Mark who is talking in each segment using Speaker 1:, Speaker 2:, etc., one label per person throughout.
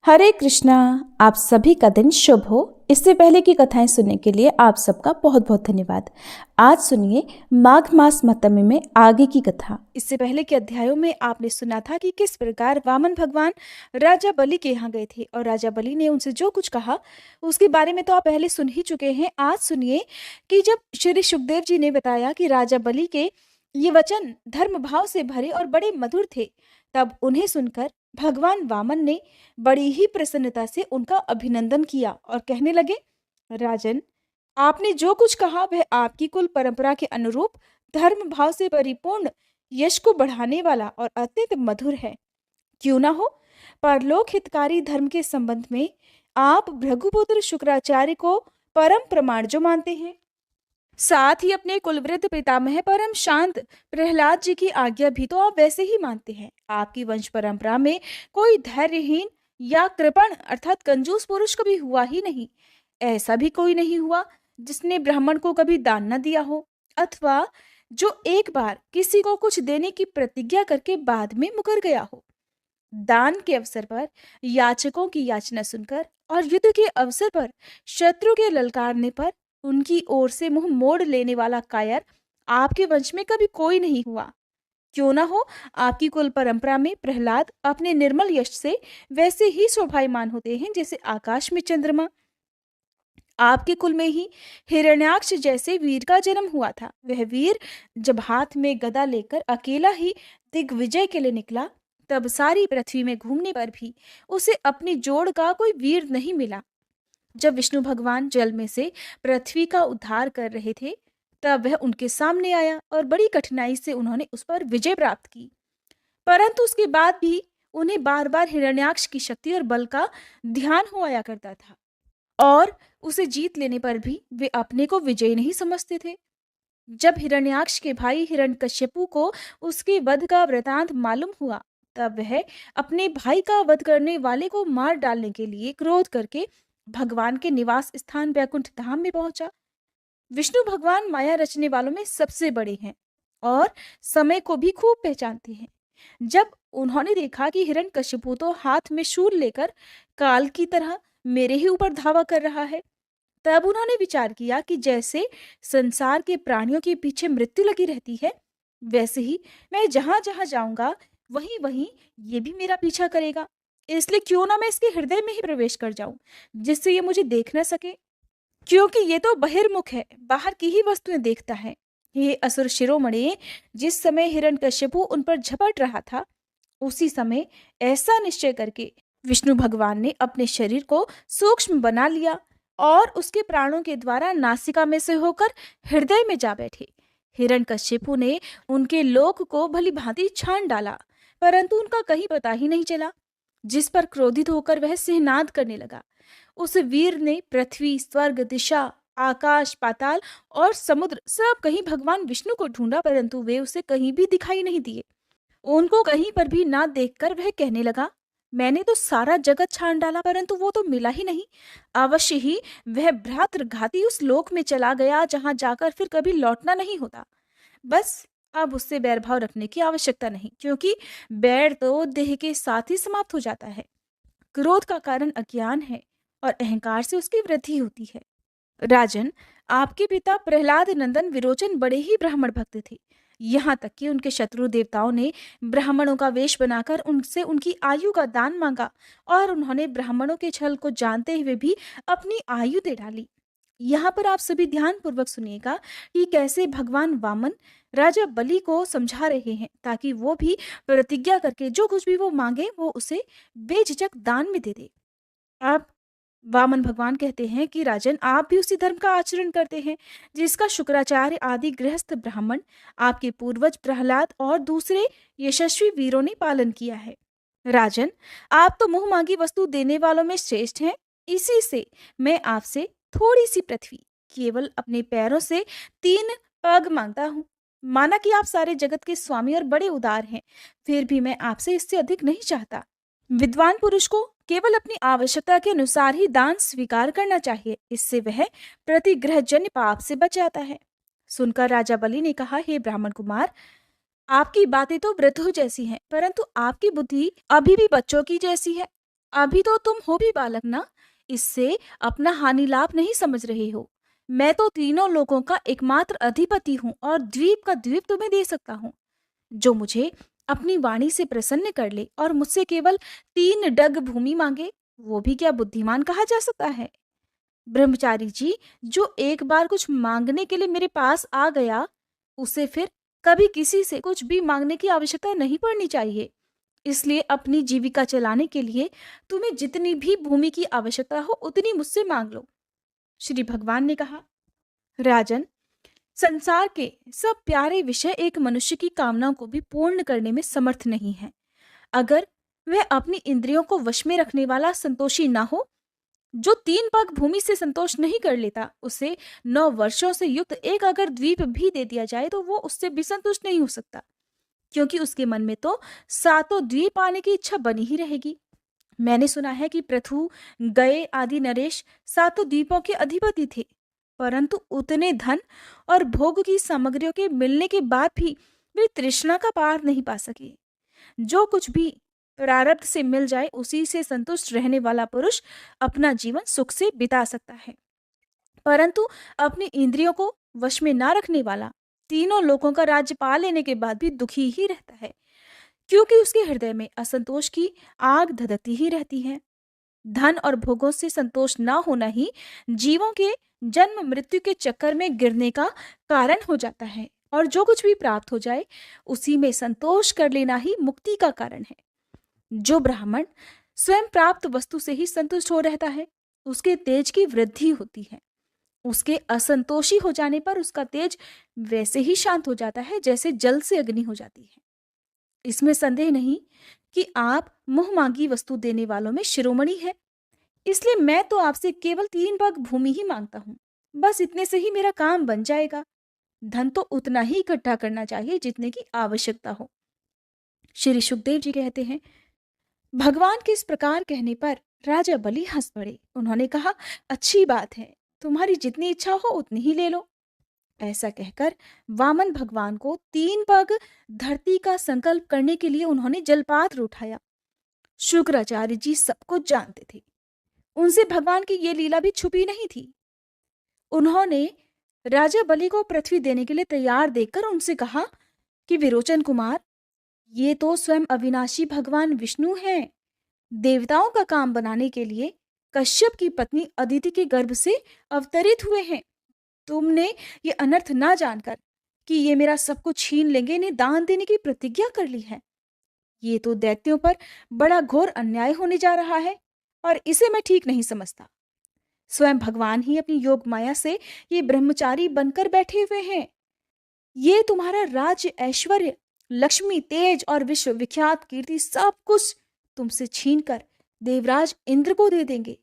Speaker 1: हरे कृष्णा। आप सभी का दिन शुभ हो। इससे पहले की कथाएं सुनने के लिए आप सबका बहुत बहुत धन्यवाद। आज सुनिए माघ मास मतमी में आगे की कथा। इससे पहले के अध्यायों में आपने सुना था कि किस प्रकार वामन भगवान राजा बलि के यहाँ गए थे और राजा बलि ने उनसे जो कुछ कहा उसके बारे में तो आप पहले सुन ही चुके हैं। आज सुनिए कि जब श्री सुखदेव जी ने बताया कि राजा बलि के ये वचन धर्म भाव से भरे और बड़े मधुर थे, तब उन्हें सुनकर भगवान वामन ने बड़ी ही प्रसन्नता से उनका अभिनंदन किया और कहने लगे, राजन, आपने जो कुछ कहा वह आपकी कुल परंपरा के अनुरूप धर्म भाव से परिपूर्ण, यश को बढ़ाने वाला और अत्यंत मधुर है। क्यों ना हो, परलोक हितकारी धर्म के संबंध में आप भृगुपुत्र शुक्राचार्य को परम प्रमाण जो मानते हैं, साथ ही अपने कुलवृद्ध पितामह परम शांत प्रहलाद जी की आज्ञा भी तो आप वैसे ही मानते हैं। आपकी वंश परंपरा में कोई धैर्यहीन या कृपण अर्थात कंजूस पुरुष कभी हुआ ही नहीं। ऐसा भी कोई नहीं हुआ जिसने ब्राह्मण को कभी दान न दिया हो, अथवा जो एक बार किसी को कुछ देने की प्रतिज्ञा करके बाद में मुकर गया हो। दान के अवसर पर याचकों की याचना सुनकर और युद्ध के अवसर पर शत्रु के ललकारने पर उनकी ओर से मुंह मोड़ लेने वाला कायर आपके वंश में कभी कोई नहीं हुआ। क्यों ना हो, आपकी कुल परंपरा में प्रहलाद अपने निर्मल यश से वैसे ही शोभायमान होते हैं जैसे आकाश में चंद्रमा। आपके कुल में ही हिरण्याक्ष जैसे वीर का जन्म हुआ था। वह वीर जब हाथ में गदा लेकर अकेला ही दिग्विजय के लिए निकला, तब सारी पृथ्वी में घूमने पर भी उसे अपनी जोड़ का कोई वीर नहीं मिला। जब विष्णु भगवान जल में से पृथ्वी का उद्धार कर रहे थे, तब वह उनके सामने आया और बड़ी कठिनाई से उन्होंने उस पर विजय प्राप्त की। परंतु उसके बाद भी उन्हें बार बार हिरण्याक्ष की शक्ति और बल का ध्यान हो आया करता था और उसे जीत लेने पर भी वे अपने को विजयी नहीं समझते थे। जब हिरण्याक्ष के भाई हिरण्यकश्यपु को उसके वध का वृतांत मालूम हुआ, तब वह अपने भाई का वध करने वाले को मार डालने के लिए क्रोध करके भगवान के निवास स्थान बैकुंठ धाम में पहुंचा। विष्णु भगवान माया रचने वालों में सबसे बड़े हैं और समय को भी खूब पहचानते हैं। जब उन्होंने देखा कि हिरण्यकश्यपु तो हाथ में शूल लेकर काल की तरह मेरे ही ऊपर धावा कर रहा है, तब उन्होंने विचार किया कि जैसे संसार के प्राणियों के पीछे मृत्यु लगी रहती है, वैसे ही मैं जहां जहां जाऊंगा वहीं वहीं ये भी मेरा पीछा करेगा। इसलिए क्यों ना मैं इसके हृदय में ही प्रवेश कर जाऊं, जिससे ये मुझे देख न सके, क्योंकि ये तो बहिर्मुख है, बाहर की ही वस्तुएं देखता है। ये असुर शिरोमणि, जिस समय हिरण्यकश्यपु उन पर झपट रहा था, उसी समय ऐसा निश्चय करके विष्णु भगवान ने अपने शरीर को सूक्ष्म बना लिया और उसके प्राणों के द्वारा नासिका में से होकर हृदय में जा बैठे। हिरण्यकश्यपु ने उनके लोक को भली भांति छान डाला, परंतु उनका कहीं पता ही नहीं चला। जिस पर क्रोधित होकर वह सिंहनाद करने लगा। उस वीर ने पृथ्वी, स्वर्ग, दिशा, आकाश, पाताल और समुद्र सब कहीं भगवान विष्णु को ढूंढा, परंतु वे उसे कहीं भी दिखाई नहीं दिए। उनको कहीं पर भी ना देखकर वह कहने लगा, मैंने तो सारा जगत छान डाला परंतु वो तो मिला ही नहीं। अवश्य ही वह भ्रातृघाती उस लोक में चला गया जहां जाकर फिर कभी लौटना नहीं होता। बस अब उससे बैर भाव रखने की आवश्यकता नहीं, क्योंकि बैर तो देह के साथ ही समाप्त हो जाता है। क्रोध का कारण अज्ञान है और अहंकार से उसकी वृद्धि होती है। राजन, आपके पिता प्रहलाद नंदन विरोचन बड़े ही ब्राह्मण भक्त थे। यहाँ तक कि उनके शत्रु देवताओं ने ब्राह्मणों का वेश बनाकर उनसे उनकी आयु का दान मांगा और उन्होंने ब्राह्मणों के छल को जानते हुए भी अपनी आयु दे डाली। यहाँ पर आप सभी ध्यान पूर्वक सुनिएगा कि कैसे भगवान वामन राजा बलि को समझा रहे हैं, ताकि वो भी प्रतिज्ञा करके जो कुछ भी वो मांगे वो उसे बेझिझक दान में दे दे। अब वामन भगवान कहते हैं कि राजन, आप भी उसी धर्म का आचरण करते हैं जिसका शुक्राचार्य आदि गृहस्थ ब्राह्मण, आपके पूर्वज प्रहलाद और दूसरे यशस्वी वीरों ने पालन किया है। राजन, आप तो मुंह मांगी वस्तु देने वालों में श्रेष्ठ हैं। इसी से मैं आपसे थोड़ी सी पृथ्वी, केवल अपने पैरों से 3 पग मांगता हूँ। माना कि आप सारे जगत के स्वामी और बड़े उदार हैं, फिर भी मैं आपसे इससे अधिक नहीं चाहता। विद्वान पुरुष को केवल अपनी आवश्यकता के अनुसार ही दान स्वीकार करना चाहिए, इससे वह प्रतिग्रहजन्य पाप से बच जाता है। सुनकर राजा बलि ने कहा, हे ब्राह्मण कुमार, आपकी बातें तो वृद्धों जैसी हैं, परंतु आपकी बुद्धि अभी भी बच्चों की जैसी है। अभी तो तुम हो भी बालक ना, इससे अपना हानि लाभ नहीं समझ रहे हो। मैं तो तीनों लोगों का एकमात्र अधिपति हूँ और द्वीप का द्वीप तुम्हें दे सकता हूँ। जो मुझे अपनी वाणी से प्रसन्न कर ले और मुझसे केवल 3 डग भूमि मांगे, वो भी क्या बुद्धिमान कहा जा सकता है? ब्रह्मचारी जी, जो एक बार कुछ मांगने के लिए मेरे पास आ गया, उसे फिर कभी किसी से कुछ भी मांगने की आवश्यकता नहीं पड़नी चाहिए। इसलिए अपनी जीविका चलाने के लिए तुम्हें जितनी भी भूमि की आवश्यकता हो उतनी मुझसे मांग लो। श्री भगवान ने कहा, राजन, संसार के सब प्यारे विषय एक मनुष्य की कामनाओं को भी पूर्ण करने में समर्थ नहीं है। अगर वह अपनी इंद्रियों को वश में रखने वाला संतोषी ना हो, जो 3 पग भूमि से संतोष नहीं कर लेता, उसे 9 वर्षों से युक्त एक अगर द्वीप भी दे दिया जाए तो वो उससे भी संतुष्ट नहीं हो सकता, क्योंकि उसके मन में तो 7 द्वीप आने की इच्छा बनी ही रहेगी। मैंने सुना है कि पृथु, गए आदि नरेश 7 द्वीपों के अधिपति थे, परंतु उतने धन और भोग की सामग्रियों के मिलने के बाद भी वे तृष्णा का पार नहीं पा सके। जो कुछ भी प्रारब्ध से मिल जाए उसी से संतुष्ट रहने वाला पुरुष अपना जीवन सुख से बिता सकता है, परंतु अपनी इंद्रियों को वश में ना रखने वाला तीनों लोगों का राज्य पा लेने के बाद भी दुखी ही रहता है, क्योंकि उसके हृदय में असंतोष की आग धधकती ही रहती है। धन और भोगों से संतोष ना होना ही जीवों के जन्म मृत्यु के चक्कर में गिरने का कारण हो जाता है, और जो कुछ भी प्राप्त हो जाए उसी में संतोष कर लेना ही मुक्ति का कारण है। जो ब्राह्मण स्वयं प्राप्त वस्तु से ही संतुष्ट हो रहता है, उसके तेज की वृद्धि होती है। उसके असंतोषी हो जाने पर उसका तेज वैसे ही शांत हो जाता है जैसे जल से अग्नि हो जाती है। इसमें संदेह नहीं कि आप मुंह मांगी वस्तु देने वालों में शिरोमणि है। इसलिए मैं तो आपसे केवल 3 पग भूमि ही मांगता हूँ। बस इतने से ही मेरा काम बन जाएगा। धन तो उतना ही इकट्ठा करना चाहिए जितने की आवश्यकता हो। श्री सुखदेव जी कहते हैं, भगवान के इस प्रकार कहने पर राजा बलि हंस पड़े। उन्होंने कहा, अच्छी बात है, तुम्हारी जितनी इच्छा हो उतनी ही ले लो। ऐसा कहकर वामन भगवान को 3 पग धरती का संकल्प करने के लिए उन्होंने जलपात्र उठाया। शुक्राचार्य जी सब कुछ जानते थे, उनसे भगवान की ये लीला भी छुपी नहीं थी। उन्होंने राजा बलि को पृथ्वी देने के लिए तैयार देखकर उनसे कहा कि विरोचन कुमार, ये तो स्वयं अविनाशी भगवान विष्णु हैं। देवताओं का काम बनाने के लिए कश्यप की पत्नी अदिति के गर्भ से अवतरित हुए हैं। तुमने ये अनर्थ ना जानकर कि ये मेरा सब कुछ छीन लेंगे, इन्हें दान देने की प्रतिज्ञा कर ली है। ये तो दैत्यों पर बड़ा घोर अन्याय होने जा रहा है और इसे मैं ठीक नहीं समझता। स्वयं भगवान ही अपनी योग माया से ये ब्रह्मचारी बनकर बैठे हुए हैं। ये तुम्हारा राज्य, ऐश्वर्य, लक्ष्मी, तेज और विश्व विख्यात कीर्ति सब कुछ तुमसे छीनकर देवराज इंद्र को दे देंगे।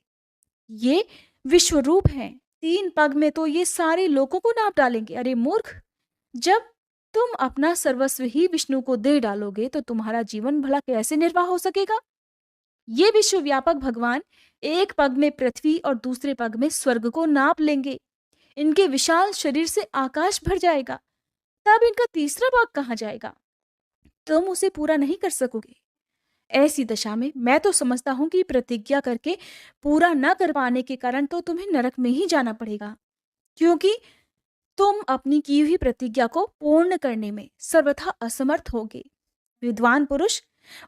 Speaker 1: ये विश्व रूप हैं, 3 पग में तो ये सारे लोगों को नाप डालेंगे। अरे मूर्ख, जब तुम अपना सर्वस्व ही विष्णु को दे डालोगे तो तुम्हारा जीवन भला कैसे निर्वाह हो सकेगा? ये विश्वव्यापक भगवान 1 पग में पृथ्वी और दूसरे पग में स्वर्ग को नाप लेंगे। इनके विशाल शरीर से आकाश भर जाएगा, तब इनका तीसरा पग कहाँ जाएगा? तुम उसे पूरा नहीं कर सकोगे। ऐसी दशा में मैं तो समझता हूं कि प्रतिज्ञा करके पूरा न कर पाने के कारण तो तुम्हें नरक में ही जाना पड़ेगा, क्योंकि तुम अपनी की हुई प्रतिज्ञा को पूर्ण करने में सर्वथा असमर्थ होगे। विद्वान पुरुष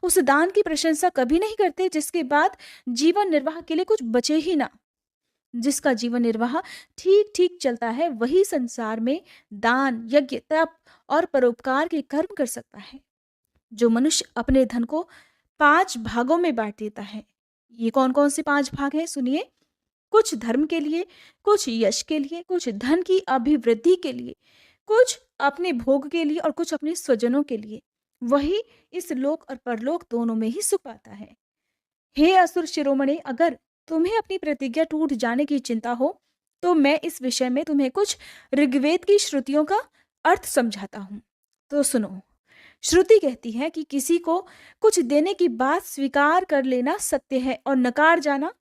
Speaker 1: उस दान की प्रशंसा कभी नहीं करते जिसके बाद जीवन निर्वाह के लिए कुछ बचे ही ना। जिसका जीवन निर्वाह ठीक ठीक चलता है वही संसार में दान, यज्ञ, तप और परोपकार के कर्म कर सकता है। जो मनुष्य अपने धन को 5 भागों में बांट देता है, ये कौन कौन से 5 भाग हैं सुनिए। कुछ धर्म के लिए, कुछ यश के लिए, कुछ धन की अभिवृद्धि के लिए, कुछ अपने भोग के लिए और कुछ अपने स्वजनों के लिए, वही इस लोक और परलोक दोनों में ही सुख पाता है। हे असुर शिरोमणि, अगर तुम्हें अपनी प्रतिज्ञा टूट जाने की चिंता हो तो मैं इस विषय में तुम्हें कुछ ऋग्वेद की श्रुतियों का अर्थ समझाता हूं। तो सुनो। श्रुति कहती है कि किसी को कुछ देने की बात स्वीकार कर लेना सत्य है और नकार जाना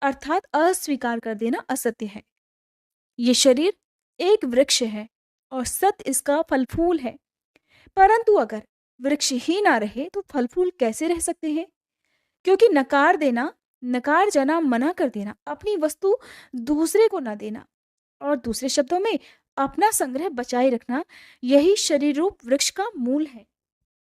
Speaker 1: अर्थात अस्वीकार कर देना असत्य है। ये शरीर एक वृक्ष है और सत्य इसका फल फूल है, परंतु अगर वृक्ष ही ना रहे तो फल फूल कैसे रह सकते हैं? क्योंकि नकार देना नकार जाना, मना कर देना, अपनी वस्तु दूसरे को ना देना और दूसरे शब्दों में अपना संग्रह बचाए रखना, यही शरीर रूप वृक्ष का मूल है।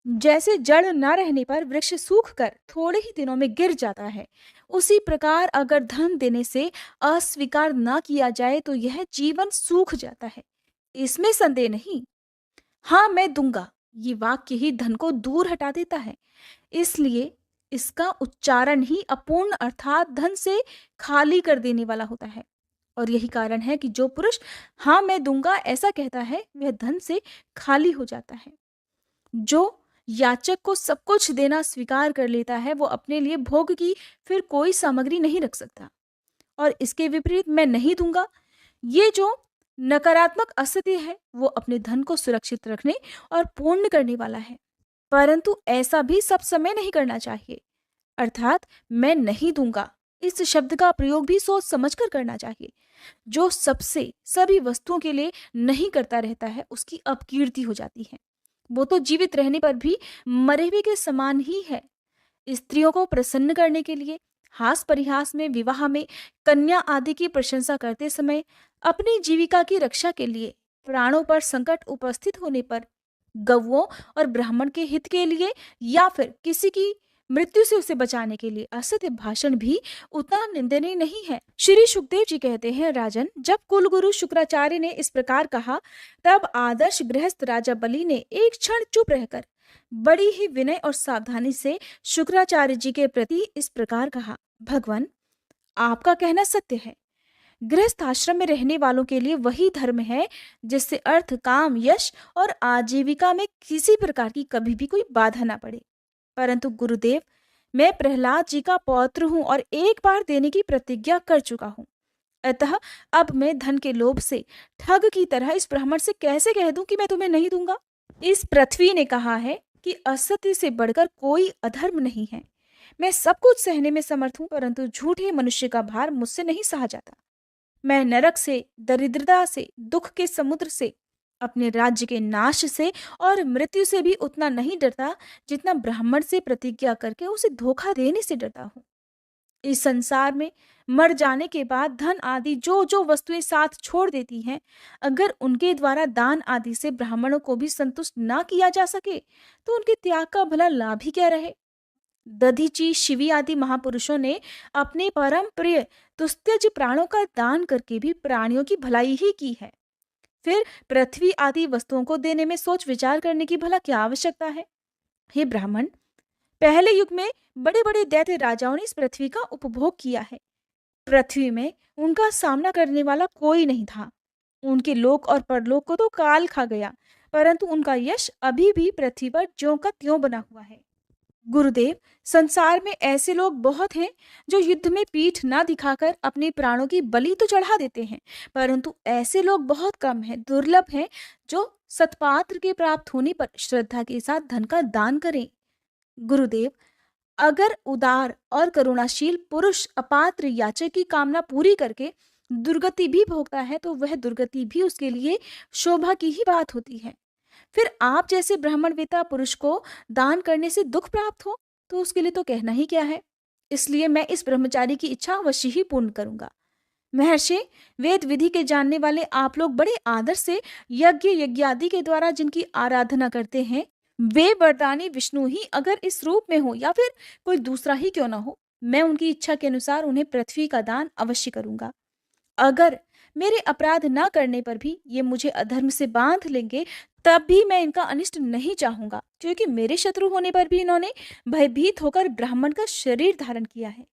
Speaker 1: जैसे जड़ न रहने पर वृक्ष सूख कर थोड़े ही दिनों में गिर जाता है, उसी प्रकार अगर धन देने से अस्वीकार न किया जाए तो यह जीवन सूख जाता है। इसमें संदेह नहीं। हाँ, मैं दूंगा, ये वाक्य ही धन को दूर हटा देता है। इसलिए इसका उच्चारण ही अपूर्ण अर्थात धन से खाली कर देने वाला होता है। और यही कारण है कि जो पुरुष हाँ मैं दूंगा ऐसा कहता है, वह धन से खाली हो जाता है। जो याचक को सब कुछ देना स्वीकार कर लेता है, वो अपने लिए भोग की फिर कोई सामग्री नहीं रख सकता। और इसके विपरीत मैं नहीं दूंगा, ये जो नकारात्मक असत्य है, वो अपने धन को सुरक्षित रखने और पूर्ण करने वाला है। परंतु ऐसा भी सब समय नहीं करना चाहिए। अर्थात मैं नहीं दूंगा इस शब्द का प्रयोग भी सोच समझकर करना चाहिए। जो सबसे सभी वस्तुओं के लिए नहीं करता रहता है, उसकी अपकीर्ति हो जाती है। वो तो जीवित रहने पर भी मरे हुए के समान ही है। स्त्रियों को प्रसन्न करने के लिए हास परिहास में, विवाह में, कन्या आदि की प्रशंसा करते समय, अपनी जीविका की रक्षा के लिए, प्राणों पर संकट उपस्थित होने पर, गौओं और ब्राह्मण के हित के लिए या फिर किसी की मृत्यु से उसे बचाने के लिए असत्य भाषण भी उतना निंदनीय नहीं है। श्री सुखदेव जी कहते हैं, राजन, जब कुलगुरु शुक्राचार्य ने इस प्रकार कहा, तब आदर्श गृहस्थ राजा बलि ने एक क्षण चुप रहकर बड़ी ही विनय और सावधानी से शुक्राचार्य जी के प्रति इस प्रकार कहा, भगवान, आपका कहना सत्य है। गृहस्थ आश्रम में रहने वालों के लिए वही धर्म है जिससे अर्थ, काम, यश और आजीविका में किसी प्रकार की कभी भी कोई बाधा ना पड़े। परंतु गुरुदेव, मैं प्रहलाद जी का पौत्र हूं और एक बार देने की प्रतिज्ञा कर चुका हूं। अतः अब मैं धन के लोभ से ठग की तरह इस ब्राह्मण से कैसे कह दूं कि मैं तुम्हें नहीं दूंगा। इस पृथ्वी ने कहा है कि असत्य से बढ़कर कोई अधर्म नहीं है। मैं सब कुछ सहने में समर्थ हूं, परंतु झूठे मनुष्य का भार मुझसे नहीं सहा जाता। मैं नरक से, दरिद्रता से, दुख के समुद्र से, अपने राज्य के नाश से और मृत्यु से भी उतना नहीं डरता जितना ब्राह्मण से प्रतिज्ञा करके उसे धोखा देने से डरता हूँ। इस संसार में मर जाने के बाद धन आदि जो जो वस्तुएं साथ छोड़ देती हैं, अगर उनके द्वारा दान आदि से ब्राह्मणों को भी संतुष्ट ना किया जा सके तो उनके त्याग का भला लाभ ही क्या रहे। दधीची, शिवी आदि महापुरुषों ने अपने परम प्रिय तुस्त्यज प्राणों का दान करके भी प्राणियों की भलाई ही की है। फिर पृथ्वी आदि वस्तुओं को देने में सोच विचार करने की भला क्या आवश्यकता है। हे ब्राह्मण, पहले युग में बड़े बड़े दैत्य राजाओं ने इस पृथ्वी का उपभोग किया है। पृथ्वी में उनका सामना करने वाला कोई नहीं था। उनके लोक और परलोक को तो काल खा गया, परंतु उनका यश अभी भी पृथ्वी पर ज्यों का त्यों बना हुआ है। गुरुदेव, संसार में ऐसे लोग बहुत हैं जो युद्ध में पीठ ना दिखाकर अपने प्राणों की बलि तो चढ़ा देते हैं, परंतु ऐसे लोग बहुत कम हैं, दुर्लभ हैं, जो सत्पात्र के प्राप्त होने पर श्रद्धा के साथ धन का दान करें। गुरुदेव, अगर उदार और करुणाशील पुरुष अपात्र याचक की कामना पूरी करके दुर्गति भी भोगता है तो वह दुर्गति भी उसके लिए शोभा की ही बात होती है। फिर आप जैसे ब्राह्मणवेता पुरुष को दान करने से दुख प्राप्त हो तो उसके लिए तो कहना ही क्या है। इसलिए मैं इस ब्रह्मचारी की इच्छा अवश्य ही पूर्ण करूंगा। महर्षि, वेद विधि के जानने वाले आप लोग बड़े आदर से यज्ञ यज्ञादि के द्वारा जिनकी आराधना करते हैं, वे वरदानी विष्णु ही अगर इस रूप में हो या फिर कोई दूसरा ही क्यों ना हो, मैं उनकी इच्छा के अनुसार उन्हें पृथ्वी का दान अवश्य करूंगा। अगर मेरे अपराध न करने पर भी ये मुझे अधर्म से बांध लेंगे, तब भी मैं इनका अनिष्ट नहीं चाहूंगा, क्योंकि मेरे शत्रु होने पर भी इन्होंने भयभीत होकर ब्राह्मण का शरीर धारण किया है।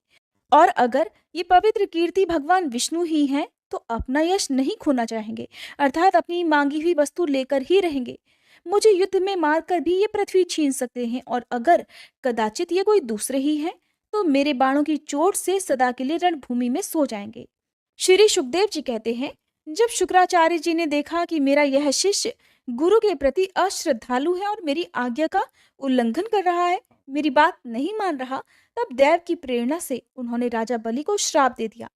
Speaker 1: और अगर ये पवित्र कीर्ति भगवान विष्णु ही हैं, तो अपना यश नहीं खोना चाहेंगे, अर्थात अपनी मांगी हुई वस्तु लेकर ही रहेंगे। मुझे युद्ध में मारकर भी ये पृथ्वी छीन सकते हैं, और अगर कदाचित ये कोई दूसरे ही हैं, तो मेरे बाणों की चोट से सदा के लिए रणभूमि में सो जाएंगे। श्री सुखदेव जी कहते हैं, जब शुक्राचार्य जी ने देखा कि मेरा यह शिष्य गुरु के प्रति अश्रद्धालु है और मेरी आज्ञा का उल्लंघन कर रहा है, मेरी बात नहीं मान रहा, तब दैव की प्रेरणा से उन्होंने राजा बलि को श्राप दे दिया।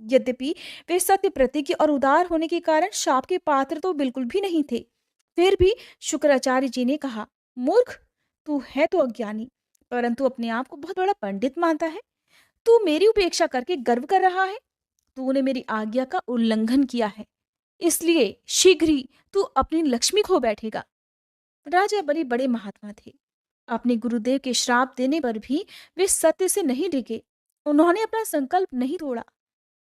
Speaker 1: यद्यपि वे सत्य प्रतिज्ञ और उदार होने के कारण शाप के पात्र तो बिल्कुल भी नहीं थे, फिर भी शुक्राचार्य जी ने कहा, मूर्ख, तू है तो अज्ञानी, परंतु अपने आप को बहुत बड़ा पंडित मानता है। तू मेरी उपेक्षा करके गर्व कर रहा है? तूने मेरी आज्ञा का उल्लंघन किया है, इसलिए शीघ्र ही तू अपनी लक्ष्मी खो बैठेगा। राजा बलि बड़े महात्मा थे। अपने गुरुदेव के श्राप देने पर भी वे सत्य से नहीं डिगे। उन्होंने अपना संकल्प नहीं तोड़ा,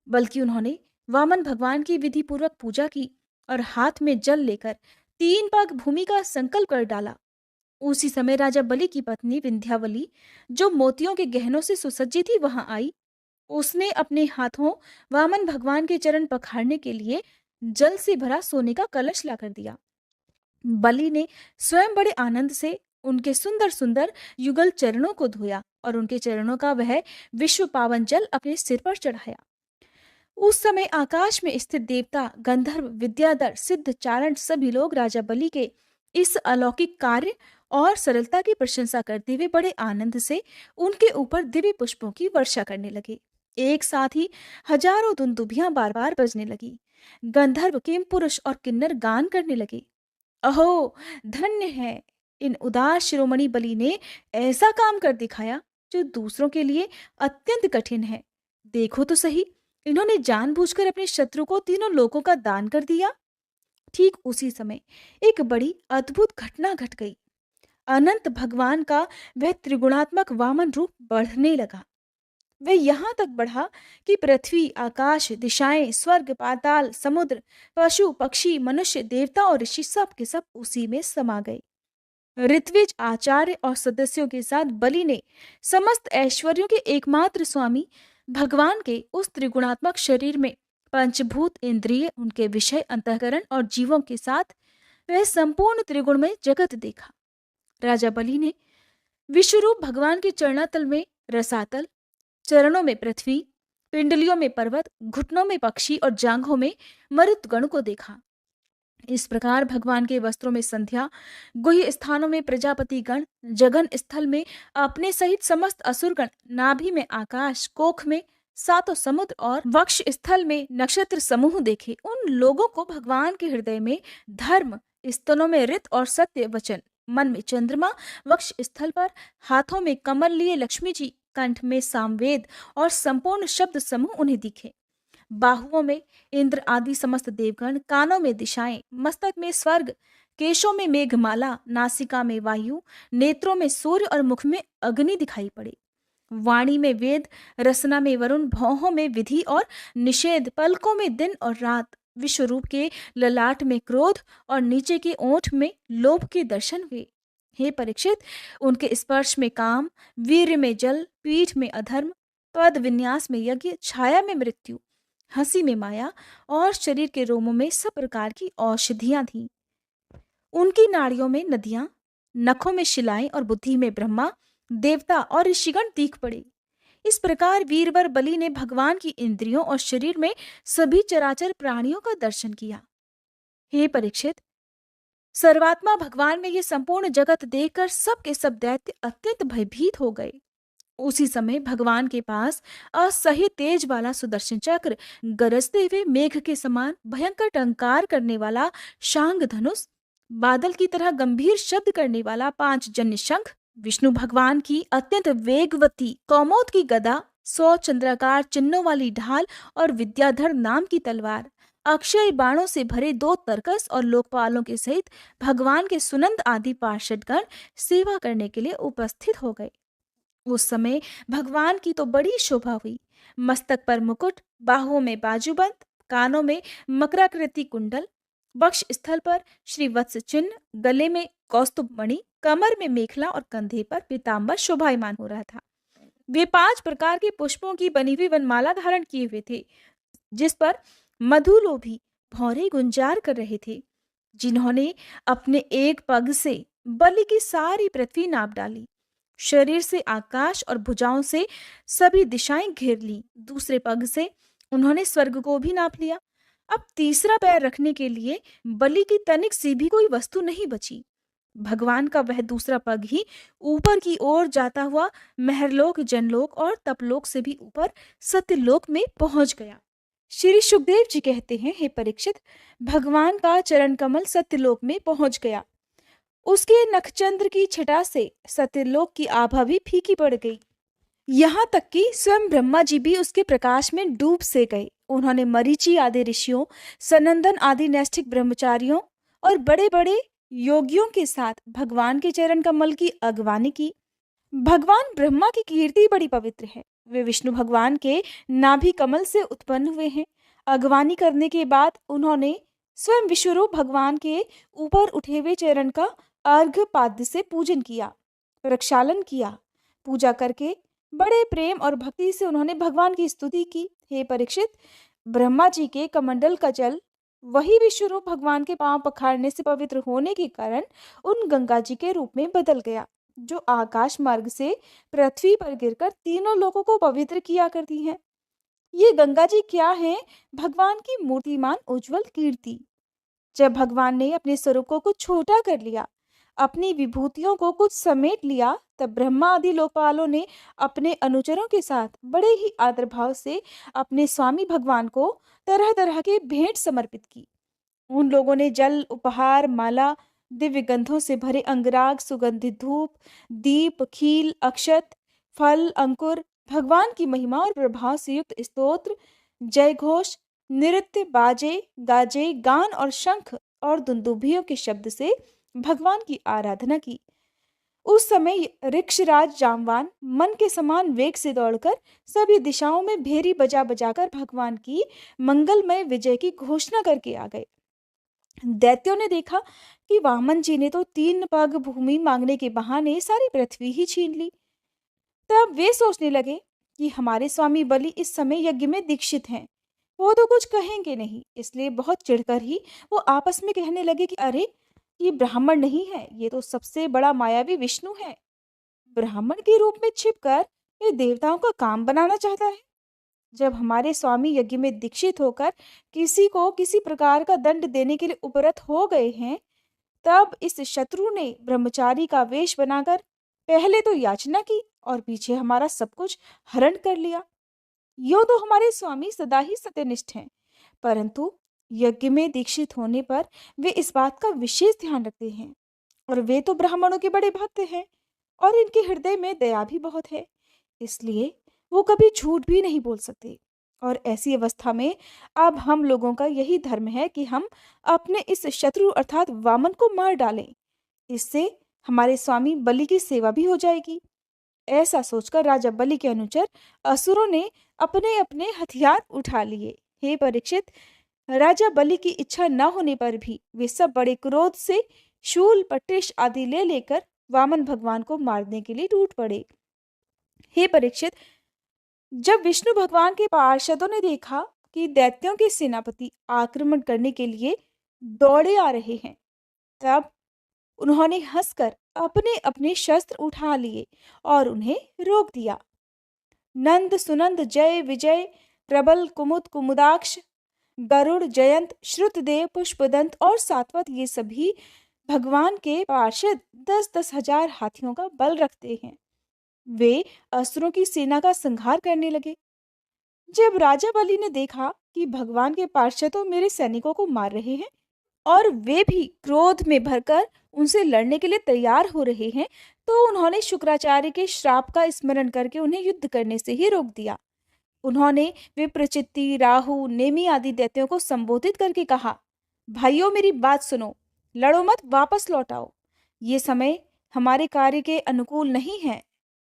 Speaker 1: बल्कि उन्होंने वामन भगवान की विधि पूर्वक पूजा की और हाथ में जल लेकर 3 पग भूमि का संकल्प कर डाला। उसी समय राजा बलि की पत्नी विंध्यावली, जो मोतियों के गहनों से सुसज्जित थी, वहां आई। उसने अपने हाथों वामन भगवान के चरण पखारने के लिए जल से भरा सोने का कलश लाकर दिया। बलि ने स्वयं बड़े आनंद से उनके सुंदर सुंदर युगल चरणों को धोया और उनके चरणों का वह विश्व पावन जल अपने सिर पर चढ़ाया। उस समय आकाश में स्थित देवता, गंधर्व, विद्याधर, सिद्ध, चारण सभी लोग राजा बलि के इस अलौकिक कार्य और सरलता की प्रशंसा करते हुए बड़े आनंद से उनके ऊपर दिव्य पुष्पों की वर्षा करने लगे। एक साथ ही हजारों दुंदुभियां बार बार बजने लगी। गंधर्व, किम पुरुष और किन्नर गान करने लगे। अहो, धन्य है इन उदास शिरोमणि बलि ने ऐसा काम कर दिखाया जो दूसरों के लिए अत्यंत कठिन है। देखो तो सही, इन्होंने जानबूझकर अपने शत्रु को तीनों लोकों का दान कर दिया। ठीक उसी समय एक बड़ी अद्भुत घटना घट गई। अनंत भगवान का वह त्रिगुणात्मक वामन रूप बढ़ने लगा। वह यहां तक बढ़ा कि पृथ्वी, आकाश, दिशाएं, स्वर्ग, पाताल, समुद्र, पशु, पक्षी, मनुष्य, देवता और ऋषि सब के सब उसी में समा गए। ऋत्विज, आचार्य और सदस्यों के साथ बलि ने समस्त ऐश्वर्यों के एकमात्र स्वामी भगवान के उस त्रिगुणात्मक शरीर में पंचभूत, इंद्रिय, उनके विषय, अंतःकरण और जीवों के साथ वह संपूर्ण त्रिगुण में जगत देखा। राजा बलि ने विश्वरूप भगवान के चरणातल में रसातल, चरणों में पृथ्वी, पिंडलियों में पर्वत, घुटनों में पक्षी और जांघों में मरुतगण को देखा। इस प्रकार भगवान के वस्त्रों में संध्या, गुह्य स्थानों में प्रजापति गण, जगन स्थल में अपने सहित समस्त असुरगण, नाभि में आकाश, कोख में सातों समुद्र और वक्ष स्थल में नक्षत्र समूह देखे। उन लोगों को भगवान के हृदय में धर्म, स्तनों में ऋत और सत्य वचन, मन में चंद्रमा, वक्ष स्थल पर हाथों में कमल लिए लक्ष्मी जी, कंठ में सामवेद और संपूर्ण शब्द समूह उन्हें दिखे। बाहुओं में इंद्र आदि समस्त देवगण, कानों में दिशाएं, मस्तक में स्वर्ग, केशों में मेघमाला, नासिका में वायु, नेत्रों में सूर्य और मुख में अग्नि दिखाई पड़े। वाणी में वेद, रसना में वरुण, भौहों में विधि और निषेध, पलकों में दिन और रात, विश्वरूप के ललाट में क्रोध और नीचे के ओंठ में लोभ के दर्शन हुए। हे परीक्षित, उनके स्पर्श में काम, वीर्य में जल, पीठ में अधर्म, पद विन्यास में यज्ञ, छाया में मृत्यु, हंसी में माया और शरीर के रोमों में सब प्रकार की औषधियां थीं। उनकी नाड़ियों में नदियां, नखों में शिलाएं और बुद्धि में ब्रह्मा, देवता और ऋषिगण दिख पड़े। इस प्रकार वीरवर बलि ने भगवान की इंद्रियों और शरीर में सभी चराचर प्राणियों का दर्शन किया। हे परीक्षित, सर्वात्मा भगवान में यह संपूर्ण जगत देखकर सब के सब दैत्य अत्यंत भयभीत हो गए। उसी समय भगवान के पास असह्य तेज वाला सुदर्शन चक्र, गरजते हुए मेघ के समान भयंकर टंकार करने वाला शांग धनुष, बादल की तरह गंभीर शब्द करने वाला 5 जन्य शंख, विष्णु भगवान की अत्यंत वेगवती कौमोद की गदा, 100 चंद्राकार चिन्हों वाली ढाल और विद्याधर नाम की तलवार, अक्षय बाणों से भरे 2 तरकस और लोकपालों के सहित भगवान के सुनंद आदि पार्षदगण सेवा करने के लिए उपस्थित हो गए। उस समय भगवान की तो बड़ी शोभा हुई। मस्तक पर मुकुट, बाहुओं में बाजूबंद, कानों में मकराकृति कुंडल, वक्ष स्थल पर श्रीवत्स चिन्ह, गले में कौस्तुभ मणि, कमर में मेखला और कंधे पर पीताम्बर शोभायमान हो रहा था। वे 5 प्रकार के पुष्पों की बनी हुई वनमाला धारण किए हुए थे, जिस पर मधुलोभी भौरे गुंजार कर रहे थे, जिन्होंने अपने एक पग से बलि की सारी पृथ्वी नाप डाली। शरीर से आकाश और भुजाओं से सभी दिशाएं घेर ली। दूसरे पग से उन्होंने स्वर्ग को भी नाप लिया। अब तीसरा पैर रखने के लिए बलि की तनिक सी भी कोई वस्तु नहीं बची। भगवान का वह दूसरा पग ही ऊपर की ओर जाता हुआ महरलोक, जनलोक और तपलोक से भी ऊपर सत्यलोक में पहुंच गया। श्री सुखदेव जी कहते हैं, हे परीक्षित, भगवान का चरण कमल सत्यलोक में पहुंच गया। उसके नखचंद्र की छटा से सत्यलोक की आभा भी फीकी पड़ गई। यहाँ तक कि स्वयं ब्रह्मा जी भी उसके प्रकाश में डूब से गए। उन्होंने मरीचि आदि ऋषियों, सनंदन आदि नैष्ठिक ब्रह्मचारियों और बड़े बड़े योगियों के साथ भगवान के चरण कमल की अगवानी की। भगवान ब्रह्मा की कीर्ति बड़ी पवित्र है। वे विष्णु भगवान के नाभि कमल से उत्पन्न हुए हैं। अगवानी करने के बाद उन्होंने स्वयं विश्वरूप भगवान के ऊपर उठे हुए चरण का अर्घ्य पाद्य से पूजन किया, प्रक्षालन किया। पूजा करके बड़े प्रेम और भक्ति से उन्होंने भगवान की स्तुति की। हे परीक्षित, ब्रह्मा जी के कमंडल का जल वही विश्वरूप भगवान के पांव पखारने से पवित्र होने के कारण उन गंगा जी के रूप में बदल गया, जो आकाश मार्ग से पृथ्वी पर गिरकर तीनों लोगों को पवित्र किया करती हैं। ये गंगा जी क्या है? भगवान की मूर्तिमान उज्जवल कीर्ति। जब भगवान ने अपने स्वरूप को कुछ छोटा कर लिया, अपनी विभूतियों को कुछ समेट लिया, तब ब्रह्मा आदि लोकपालों ने अपने अनुचरों के साथ बड़े ही आदर भाव से अपने स्वामी भगवान को तरह तरह के भेंट समर्पित की। उन लोगों ने जल, उपहार, माला, दिव्य गंधों से भरे अंगराग, सुगंधित धूप, दीप, खील, अक्षत, फल, अंकुर, भगवान की महिमा और प्रभाव से युक्त स्तोत्र, जय घोष, नृत्य, बाजे, गाजे, गान और शंख और दुंदुभियों के शब्द से भगवान की आराधना की। उस समय ऋक्षराज जामवान मन के समान वेग से दौड़कर सभी दिशाओं में भेरी बजा बजाकर भगवान की मंगलमय विजय की घोषणा करके आ गए। दैत्यों ने देखा कि वामन जी ने तो 3 पग भूमि मांगने के बहाने सारी पृथ्वी ही छीन ली। तब वे सोचने लगे कि हमारे स्वामी बलि इस समय यज्ञ में दीक्षित हैं, वो तो कुछ कहेंगे नहीं। इसलिए बहुत चिढ़कर ही वो आपस में कहने लगे कि अरे, ये ब्राह्मण नहीं है, ये तो सबसे बड़ा मायावी विष्णु है। ब्राह्मण के रूप में छिपकर ये देवताओं का काम बनाना चाहता है। जब हमारे स्वामी यज्ञ में दीक्षित होकर किसी को किसी प्रकार का दंड देने के लिए उपरत हो गए हैं, तब इस शत्रु ने ब्रह्मचारी का वेश बनाकर पहले तो याचना की और पीछे हमारा सब कुछ हरण कर लिया। यो तो हमारे स्वामी सदा ही सत्यनिष्ठ हैं, परंतु यज्ञ में दीक्षित होने पर वे इस बात का विशेष ध्यान रखते हैं। और वे तो ब्राह्मणों के बड़े भक्त हैं और इनके हृदय में दया भी बहुत है, इसलिए वो कभी झूठ भी नहीं बोल सकते। और ऐसी अवस्था में अब हम लोगों का यही धर्म है कि हम अपने इस शत्रु अर्थात वामन को मार डालें। इससे हमारे स्वामी बलि की सेवा भी हो जाएगी। ऐसा सोचकर राजा बलि के अनुचर असुरों ने अपने अपने हथियार उठा लिए। हे परीक्षित, राजा बलि की इच्छा न होने पर भी वे सब बड़े क्रोध से शूल, पट्टिश आदि ले लेकर वामन भगवान को मारने के लिए टूट पड़े। हे परीक्षित, जब विष्णु भगवान के पार्षदों ने देखा कि दैत्यों के सेनापति आक्रमण करने के लिए दौड़े आ रहे हैं, तब उन्होंने हंसकर अपने अपने शस्त्र उठा लिए और उन्हें रोक दिया। नंद, सुनंद, जय, विजय, प्रबल, कुमुद, कुमुदाक्ष, गरुड़, जयंत, श्रुतदेव, पुष्पदंत और सात्वत, ये सभी भगवान के पार्षद 10-10 हजार हाथियों का बल रखते हैं। वे असुरों की सेना का संहार करने लगे। जब राजा बलि ने देखा कि भगवान के पार्षदों मेरे सैनिकों को मार रहे हैं और वे भी क्रोध में भरकर उनसे लड़ने के लिए तैयार हो रहे हैं, तो उन्होंने शुक्राचार्य के श्राप का स्मरण करके उन्हें युद्ध करने से ही रोक दिया। उन्होंने विप्रचित्ति, राहु, नेमि आदि दैत्यों को संबोधित करके कहा, भाइयों मेरी बात सुनो, लड़ो मत, वापस लौट आओ। ये समय हमारे कार्य के अनुकूल नहीं है।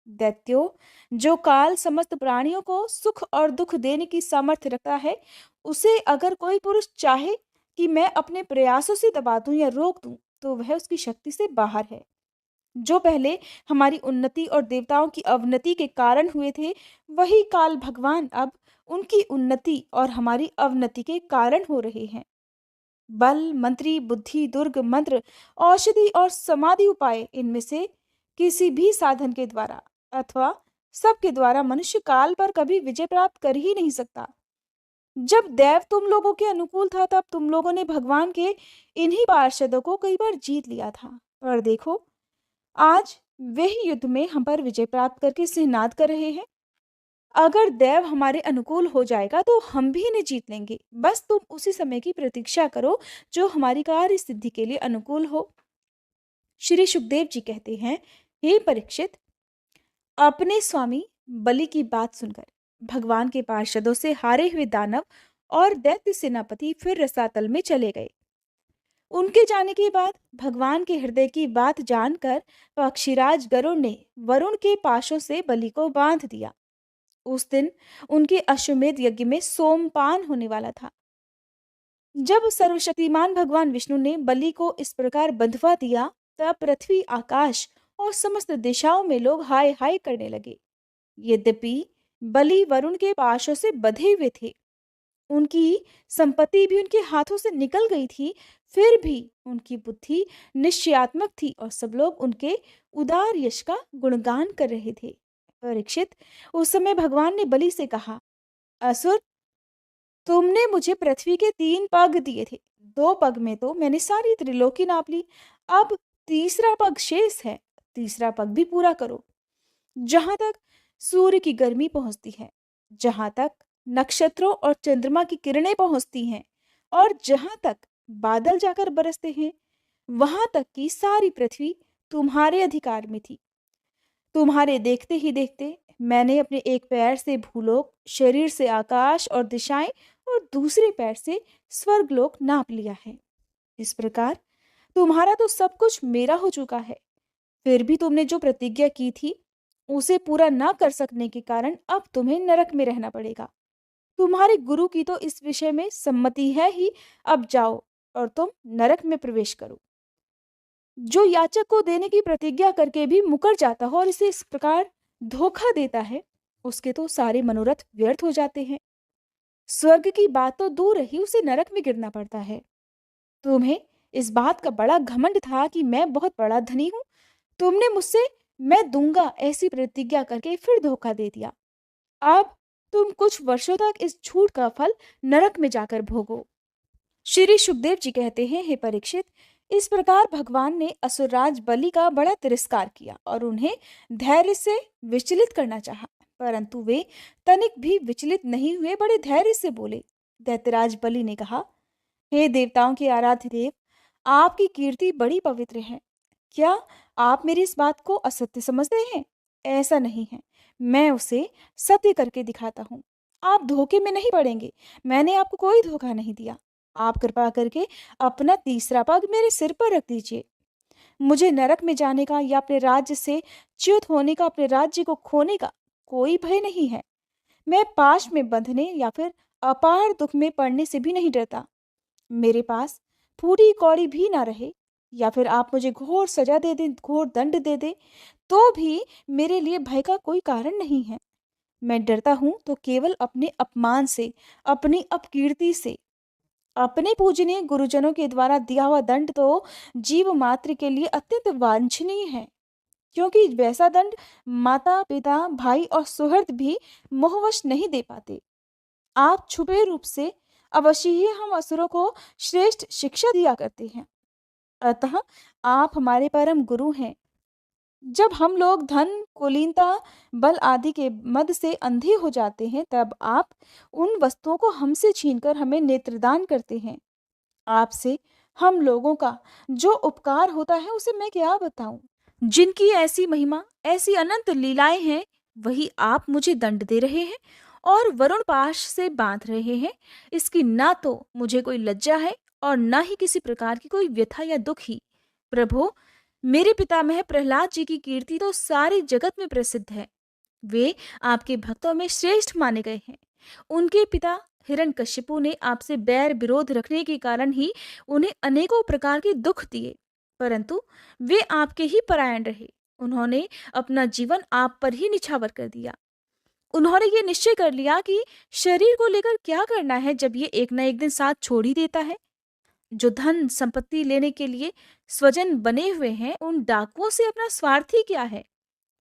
Speaker 1: दैत्यों, जो काल समस्त प्राणियों को सुख और दुख देने की सामर्थ्य रखता है, उसे अगर कोई पुरुष चाहे कि मैं अपने प्रयासों से दबा दूं या रोक दूं, तो वह उसकी शक्ति से बाहर है। जो पहले हमारी उन्नति और देवताओं की अवनति के कारण हुए थे, वही काल भगवान अब उनकी उन्नति और हमारी अवनति के कारण हो रहे हैं। बल, मंत्री, बुद्धि, दुर्ग, मंत्र, औषधि और समाधि उपाय, इनमें से किसी भी साधन के द्वारा अथवा सबके द्वारा मनुष्य काल पर कभी विजय प्राप्त कर ही नहीं सकता। जब दैव तुम लोगों के अनुकूल था, तब तुम लोगों ने भगवान के इन्हीं पार्षदों को कई बार जीत लिया था, पर देखो आज वे ही युद्ध में हम पर विजय प्राप्त करके सिंहनाद कर रहे हैं। अगर दैव हमारे अनुकूल हो जाएगा तो हम भी इन्हें जीत लेंगे। बस तुम उसी समय की प्रतीक्षा करो जो हमारी कार्य सिद्धि के लिए अनुकूल हो। श्री सुखदेव जी कहते हैं, हे परीक्षित, अपने स्वामी बलि की बात सुनकर भगवान के पार्षदों से हारे हुए दानव और दैत्य सेनापति फिर रसातल में चले गए। उनके जाने के बाद भगवान के हृदय की बात जानकर पक्षीराज गरुड़ ने वरुण के पाशों से बलि को बांध दिया। उस दिन उनके अश्वमेध यज्ञ में सोमपान होने वाला था। जब सर्वशक्तिमान भगवान विष्णु ने बलि को इस प्रकार बंधवा दिया, तब पृथ्वी, आकाश और समस्त दिशाओं में लोग हाय हाय करने लगे। यद्यपि बलि वरुण के पाशों से बंधे हुए थे, उनकी संपत्ति भी उनके हाथों से निकल गई थी, फिर भी उनकी बुद्धि निश्चयात्मक थी और सब लोग उनके उदार यश का गुणगान कर रहे थे। परीक्षित, उस समय भगवान ने बलि से कहा, असुर, तुमने मुझे पृथ्वी के 3 पग दिए थे। 2 पग में तो मैंने सारी त्रिलोकी नाप ली। अब तीसरा पग शेष है। तीसरा पग भी पूरा करो। जहां तक सूर्य की गर्मी पहुंचती है, जहां तक नक्षत्रों और चंद्रमा की किरणें पहुंचती हैं, और जहां तक बादल जाकर बरसते हैं, वहां तक की सारी पृथ्वी तुम्हारे अधिकार में थी। तुम्हारे देखते ही देखते मैंने अपने एक पैर से भूलोक, शरीर से आकाश और दिशाएं, और दूसरे पैर से स्वर्गलोक नाप लिया है। इस प्रकार तुम्हारा तो सब कुछ मेरा हो चुका है। फिर भी तुमने जो प्रतिज्ञा की थी, उसे पूरा ना कर सकने के कारण अब तुम्हें नरक में रहना पड़ेगा। तुम्हारे गुरु की तो इस विषय में सम्मति है ही। अब जाओ और तुम नरक में प्रवेश करो। जो याचक को देने की प्रतिज्ञा करके भी मुकर जाता हो और इसे इस प्रकार धोखा देता है, उसके तो सारे मनोरथ व्यर्थ हो जाते हैं। स्वर्ग की बात तो दूर रही, उसे नरक में गिरना पड़ता है। तुम्हें इस बात का बड़ा घमंड था कि मैं बहुत बड़ा धनी हूं। तुमने मुझसे मैं दूंगा ऐसी प्रतिज्ञा करके फिर धोखा दे दिया। अब तुम कुछ वर्षों तक इस झूठ का फल नरक में जाकर भोगो। श्री सुखदेव जी कहते हैं, हे परीक्षित, इस प्रकार भगवान ने असुरराज बलि का बड़ा तिरस्कार किया और उन्हें धैर्य से विचलित करना चाहा, परंतु वे तनिक भी विचलित नहीं हुए, बड़े धैर्य से बोले। दैत्यराज बलि ने कहा, हे देवताओं के आराध्य देव, आपकी कीर्ति बड़ी पवित्र है। क्या आप मेरी इस बात को असत्य समझते हैं? ऐसा नहीं है, मैं उसे सत्य करके दिखाता हूँ। आप धोखे में नहीं पड़ेंगे। मैंने आपको कोई धोखा नहीं दिया। आप कृपा करके अपना तीसरा पग मेरे सिर पर रख दीजिए। मुझे नरक में जाने का या अपने राज्य से च्युत होने का, अपने राज्य को खोने का कोई भय नहीं है। मैं पाश में बंधने या फिर अपार दुख में पड़ने से भी नहीं डरता। मेरे पास फूटी कौड़ी भी ना रहे, या फिर आप मुझे घोर सजा दे दें, घोर दंड दे दें, तो भी मेरे लिए भय का कोई कारण नहीं है। मैं डरता हूं तो केवल अपने अपमान से, अपनी अपकीर्ति से। अपने पूजनीय गुरुजनों के द्वारा दिया हुआ दंड तो जीव मात्र के लिए अत्यंत वांछनीय है, क्योंकि वैसा दंड माता, पिता, भाई और सुहृद भी मोहवश नहीं दे पाते। आप छुपे रूप से अवश्य ही हम असुरों को श्रेष्ठ शिक्षा दिया करते हैं। अतः आप हमारे परम गुरु हैं। जब हम लोग धन, कुलीनता, बल आदि के मद से अंधे हो जाते हैं, तब आप उन वस्तुओं को हमसे छीनकर हमें नेत्रदान करते हैं। आपसे हम लोगों का जो उपकार होता है, उसे मैं क्या बताऊं। जिनकी ऐसी महिमा, ऐसी अनंत लीलाएं हैं, वही आप मुझे दंड दे रहे हैं और वरुण पाश से बांध रहे हैं। इसकी ना तो मुझे कोई लज्जा है और ना ही किसी प्रकार की कोई व्यथा या दुख ही। प्रभु, मेरे पितामह प्रहलाद जी की कीर्ति तो सारे जगत में प्रसिद्ध है। वे आपके भक्तों में श्रेष्ठ माने गए हैं। उनके पिता हिरण्यकशिपु ने आपसे बैर विरोध रखने के कारण ही उन्हें अनेकों प्रकार के दुख दिए, परंतु वे आपके ही परायण रहे। उन्होंने अपना जीवन आप पर ही निछावर कर दिया। उन्होंने ये निश्चय कर लिया कि शरीर को लेकर क्या करना है, जब ये एक न एक दिन साथ छोड़ ही देता है। जो धन संपत्ति लेने के लिए स्वजन बने हुए हैं, उन डाकुओं से अपना स्वार्थ ही क्या है।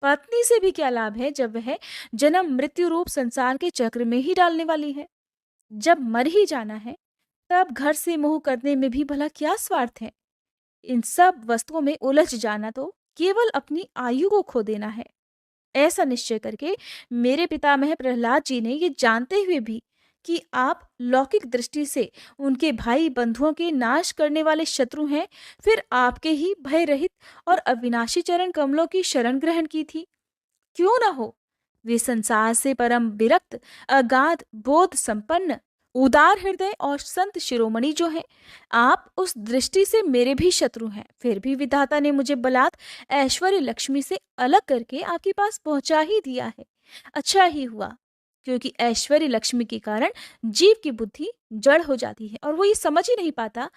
Speaker 1: पत्नी से भी क्या लाभ है, जब वह जन्म मृत्यु रूप संसार के चक्र में ही डालने वाली है। जब मर ही जाना है, तब घर से मोह करने में भी भला क्या स्वार्थ है। इन सब वस्तुओं में उलझ जाना तो केवल अपनी आयु को खो देना है। ऐसा निश्चय करके मेरे पितामह प्रहलाद जी ने ये जानते हुए भी कि आप लौकिक दृष्टि से उनके भाई बंधुओं के नाश करने वाले शत्रु हैं, फिर आपके ही भय रहित और अविनाशी चरण कमलों की शरण ग्रहण की थी। क्यों ना हो, वे संसार से परम विरक्त, अगाध बोध संपन्न, उदार हृदय और संत शिरोमणि जो हैं, आप उस दृष्टि से मेरे भी शत्रु हैं। फिर भी विधाता ने मुझे बलात् ऐश्वर्य लक्ष्मी से अलग करके आपके पास पहुंचा ही दिया है। अच्छा ही हुआ, क्योंकि ऐश्वर्य लक्ष्मी के कारण जीव की बुद्धि जड़ हो जाती है और वो ये समझ ही नहीं पाता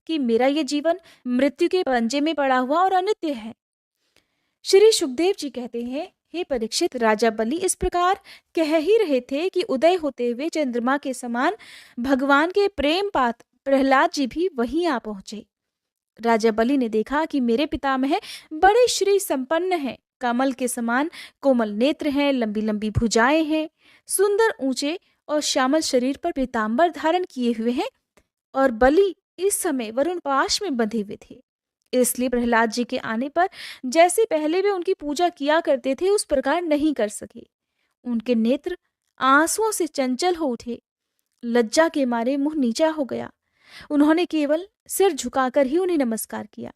Speaker 1: कि मेरा ये जीवन मृत्यु के पंजे में पड़ा हुआ और अनित्य है। श्री सुखदेव जी कहते हैं, हे परीक्षित, राजा बलि इस प्रकार कह ही रहे थे कि उदय होते हुए चंद्रमा के समान भगवान के प्रेम पात्र प्रहलाद जी भी वहीं आ पहुंचे। राजा बलि ने देखा कि मेरे पितामह बड़े श्री संपन्न हैं, कमल के समान कोमल नेत्र हैं, लंबी लंबी भुजाएं हैं, सुंदर ऊंचे और श्यामल शरीर पर पीतांबर धारण किए हुए हैं, और बलि इस समय वरुण पाश में बंधे हुए थे। इसलिए प्रहलाद जी के आने पर जैसे पहले वे उनकी पूजा किया करते थे उस प्रकार नहीं कर सके। उनके नेत्र आंसुओं से चंचल हो उठे, लज्जा के मारे मुंह नीचा हो गया। उन्होंने केवल सिर झुकाकर ही उन्हें नमस्कार किया।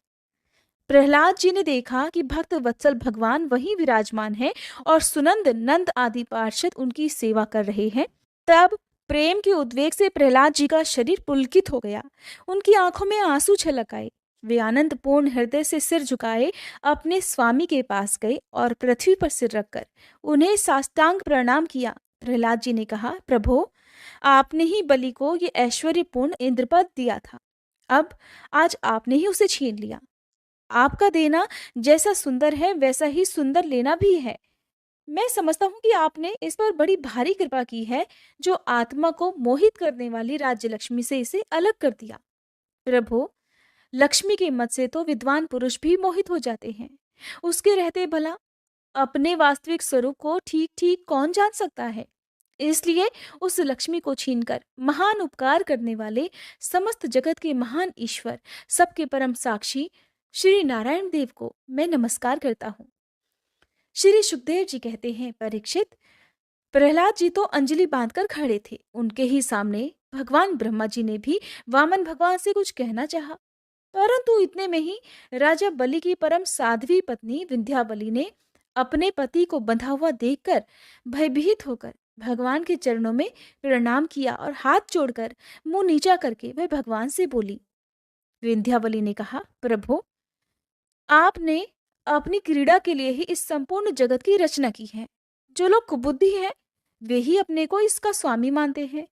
Speaker 1: प्रहलाद जी ने देखा कि भक्त वत्सल भगवान वहीं विराजमान है और सुनंद नंद आदि पार्षद उनकी सेवा कर रहे हैं। तब प्रेम के उद्वेग से प्रहलाद जी का शरीर पुलकित हो गया, उनकी आंखों में आंसू छलक आए। वे आनंद पूर्ण हृदय से सिर झुकाए अपने स्वामी के पास गए और पृथ्वी पर सिर रखकर उन्हें साष्टांग प्रणाम किया। प्रहलाद जी ने कहा, प्रभो, आपने ही बलि को ये ऐश्वर्यपूर्ण इंद्रपद दिया था, अब आज आपने ही उसे छीन लिया। आपका देना जैसा सुंदर है वैसा ही सुंदर लेना भी है। मैं समझता हूँ कि आपने इस पर बड़ी भारी कृपा की है, जो आत्मा को मोहित करने वाली राज्य लक्ष्मी से इसे अलग कर दिया। प्रभु, लक्ष्मी के मत से तो विद्वान पुरुष भी मोहित हो जाते हैं, उसके रहते भला अपने वास्तविक स्वरूप को ठीक ठीक कौन जान सकता है। इसलिए उस लक्ष्मी को छीनकर महान उपकार करने वाले समस्त जगत के महान ईश्वर, सबके परम साक्षी श्री नारायण देव को मैं नमस्कार करता हूँ। श्री सुखदेव जी कहते हैं, परीक्षित, प्रहलाद जी तो अंजलि बांधकर खड़े थे। उनके ही सामने भगवान ब्रह्मा जी ने भी वामन भगवान से कुछ कहना चाहा, परंतु इतने में ही राजा बलि की परम साध्वी पत्नी विंध्यावली ने अपने पति को बंधा हुआ देखकर भयभीत होकर भगवान के चरणों में प्रणाम किया और हाथ जोड़कर मुंह नीचा करके वह भगवान से बोली। विंध्यावली ने कहा, प्रभु, आपने अपनी क्रीड़ा के लिए ही इस संपूर्ण जगत की रचना की है। जो लोग कुबुद्धि हैं वे ही अपने को इसका स्वामी मानते हैं।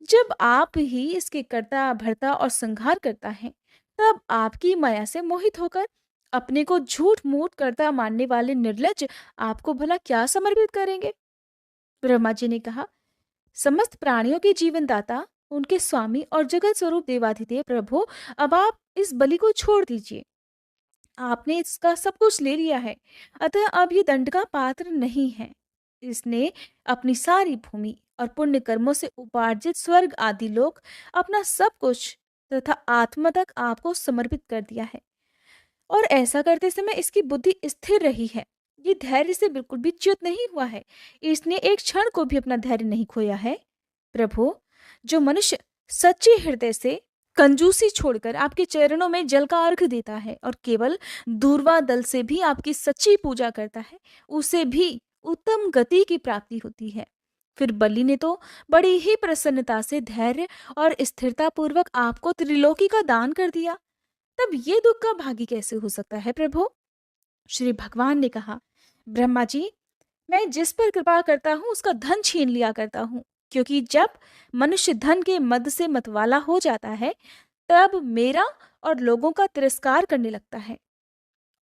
Speaker 1: जब आप ही इसके कर्ता भर्ता और संहार करता है, तब आपकी माया से मोहित होकर अपने को झूठ मूठ कर्ता मानने वाले निर्लज्ज आपको भला क्या समर्पित करेंगे। ब्रह्मा जी ने कहा, समस्त प्राणियों के जीवन दाता, उनके स्वामी और जगत स्वरूप देवाधिदेव प्रभु, अब आप इस बलि को छोड़ दीजिए। आपने इसका सब कुछ ले लिया है, अतः अब ये दंड का पात्र नहीं है। इसने अपनी सारी भूमि और पुण्य कर्मों से उपार्जित स्वर्ग आदि लोक, अपना सब कुछ तथा आत्मा तक आपको समर्पित कर दिया है, और ऐसा करते समय इसकी बुद्धि स्थिर रही है। ये धैर्य से बिल्कुल भी च्युत नहीं हुआ है। इसने एक क्षण को भी अपना धैर्य नहीं खोया है। प्रभु, जो मनुष्य सच्चे हृदय से कंजूसी छोड़कर आपके चरणों में जल का अर्घ देता है और केवल दूर्वा दल से भी आपकी सच्ची पूजा करता है, उसे भी उत्तम गति की प्राप्ति होती है। फिर बलि ने तो बड़ी ही प्रसन्नता से धैर्य और स्थिरता पूर्वक आपको त्रिलोकी का दान कर दिया, तब ये दुख का भागी कैसे हो सकता है प्रभु। श्री भगवान ने कहा, ब्रह्मा जी, मैं जिस पर कृपा करता हूँ उसका धन छीन लिया करता हूँ, क्योंकि जब मनुष्य धन के मद से मतवाला हो जाता है तब मेरा और लोगों का तिरस्कार करने लगता है,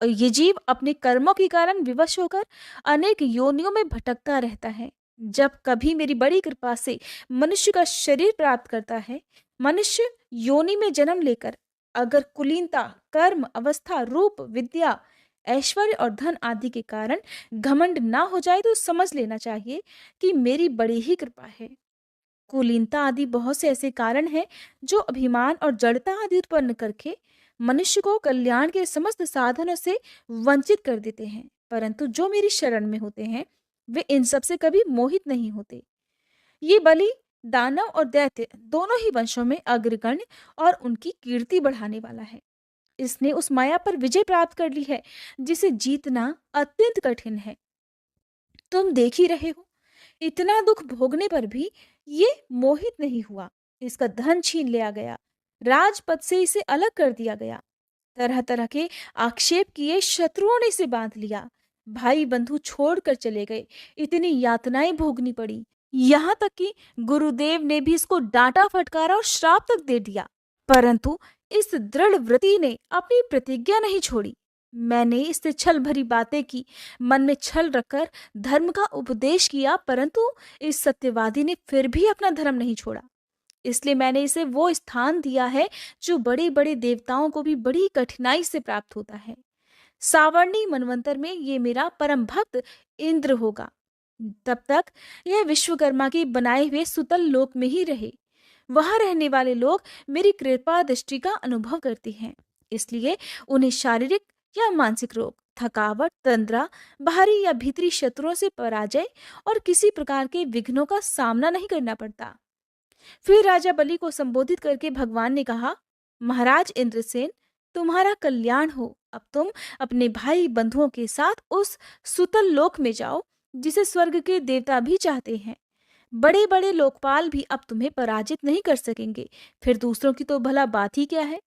Speaker 1: और ये जीव अपने कर्मों के कारण विवश होकर अनेक योनियों में भटकता रहता है। जब कभी मेरी बड़ी कृपा से मनुष्य का शरीर प्राप्त करता है, मनुष्य योनि में जन्म लेकर अगर कुलीनता, कर्म, अवस्था, रूप, विद्या, ऐश्वर्य और धन आदि के कारण घमंड ना हो जाए तो समझ लेना चाहिए कि मेरी बड़ी ही कृपा है। कुलीनता आदि बहुत से ऐसे कारण हैं जो अभिमान और जड़ता आदि उत्पन्न करके मनुष्य को कल्याण के समस्त साधनों से वंचित कर देते हैं, परंतु जो मेरी शरण में होते हैं वे इन सब से कभी मोहित नहीं होते। ये बलि दानव और दैत्य दोनों ही वंशों में अग्रगण्य और उनकी कीर्ति बढ़ाने वाला है। इसने उस माया पर विजय प्राप्त कर ली है जिसे जीतना अत्यंत कठिन है। तुम देख ही रहे हो, इतना दुख भोगने पर भी ये मोहित नहीं हुआ। इसका धन छीन लिया गया, राजपद से इसे अलग कर दिया गया, तरह तरह के आक्षेप किए, शत्रुओं ने इसे बांध लिया, भाई बंधु छोड़कर चले गए, इतनी यातनाएं भोगनी पड़ी। यहाँ तक कि गुरुदेव ने भी इसको डांटा, फटकारा और श्राप तक दे दिया, परंतु इस दृढ़ व्रति ने अपनी प्रतिज्ञा नहीं छोड़ी। मैंने इससे छल भरी बातें की, मन में छल रखकर धर्म का उपदेश किया, परंतु इस सत्यवादी ने फिर भी अपना धर्म नहीं छोड़ा। इसलिए मैंने इसे वो स्थान दिया है जो बड़े बड़े देवताओं को भी बड़ी कठिनाई से प्राप्त होता है। सावर्णी मनवंतर में ये मेरा परम भक्त इंद्र होगा। तब तक यह विश्वकर्मा के बनाए हुए सुतल लोक में ही रहे। वहां रहने वाले लोग मेरी कृपा दृष्टि का अनुभव करते हैं, इसलिए उन्हें शारीरिक या मानसिक रोग, थकावट, तंद्रा, बाहरी या भीतरी शत्रुओं से पराजय और किसी प्रकार के विघ्नों का सामना नहीं करना पड़ता। फिर राजा बलि को संबोधित करके भगवान ने कहा, महाराज इंद्रसेन, तुम्हारा कल्याण हो। अब तुम अपने भाई बंधुओं के साथ उस सुतल लोक में जाओ जिसे स्वर्ग के देवता भी चाहते हैं। बड़े बड़े लोकपाल भी अब तुम्हें पराजित नहीं कर सकेंगे। फिर दूसरों की तो भला बात ही क्या है।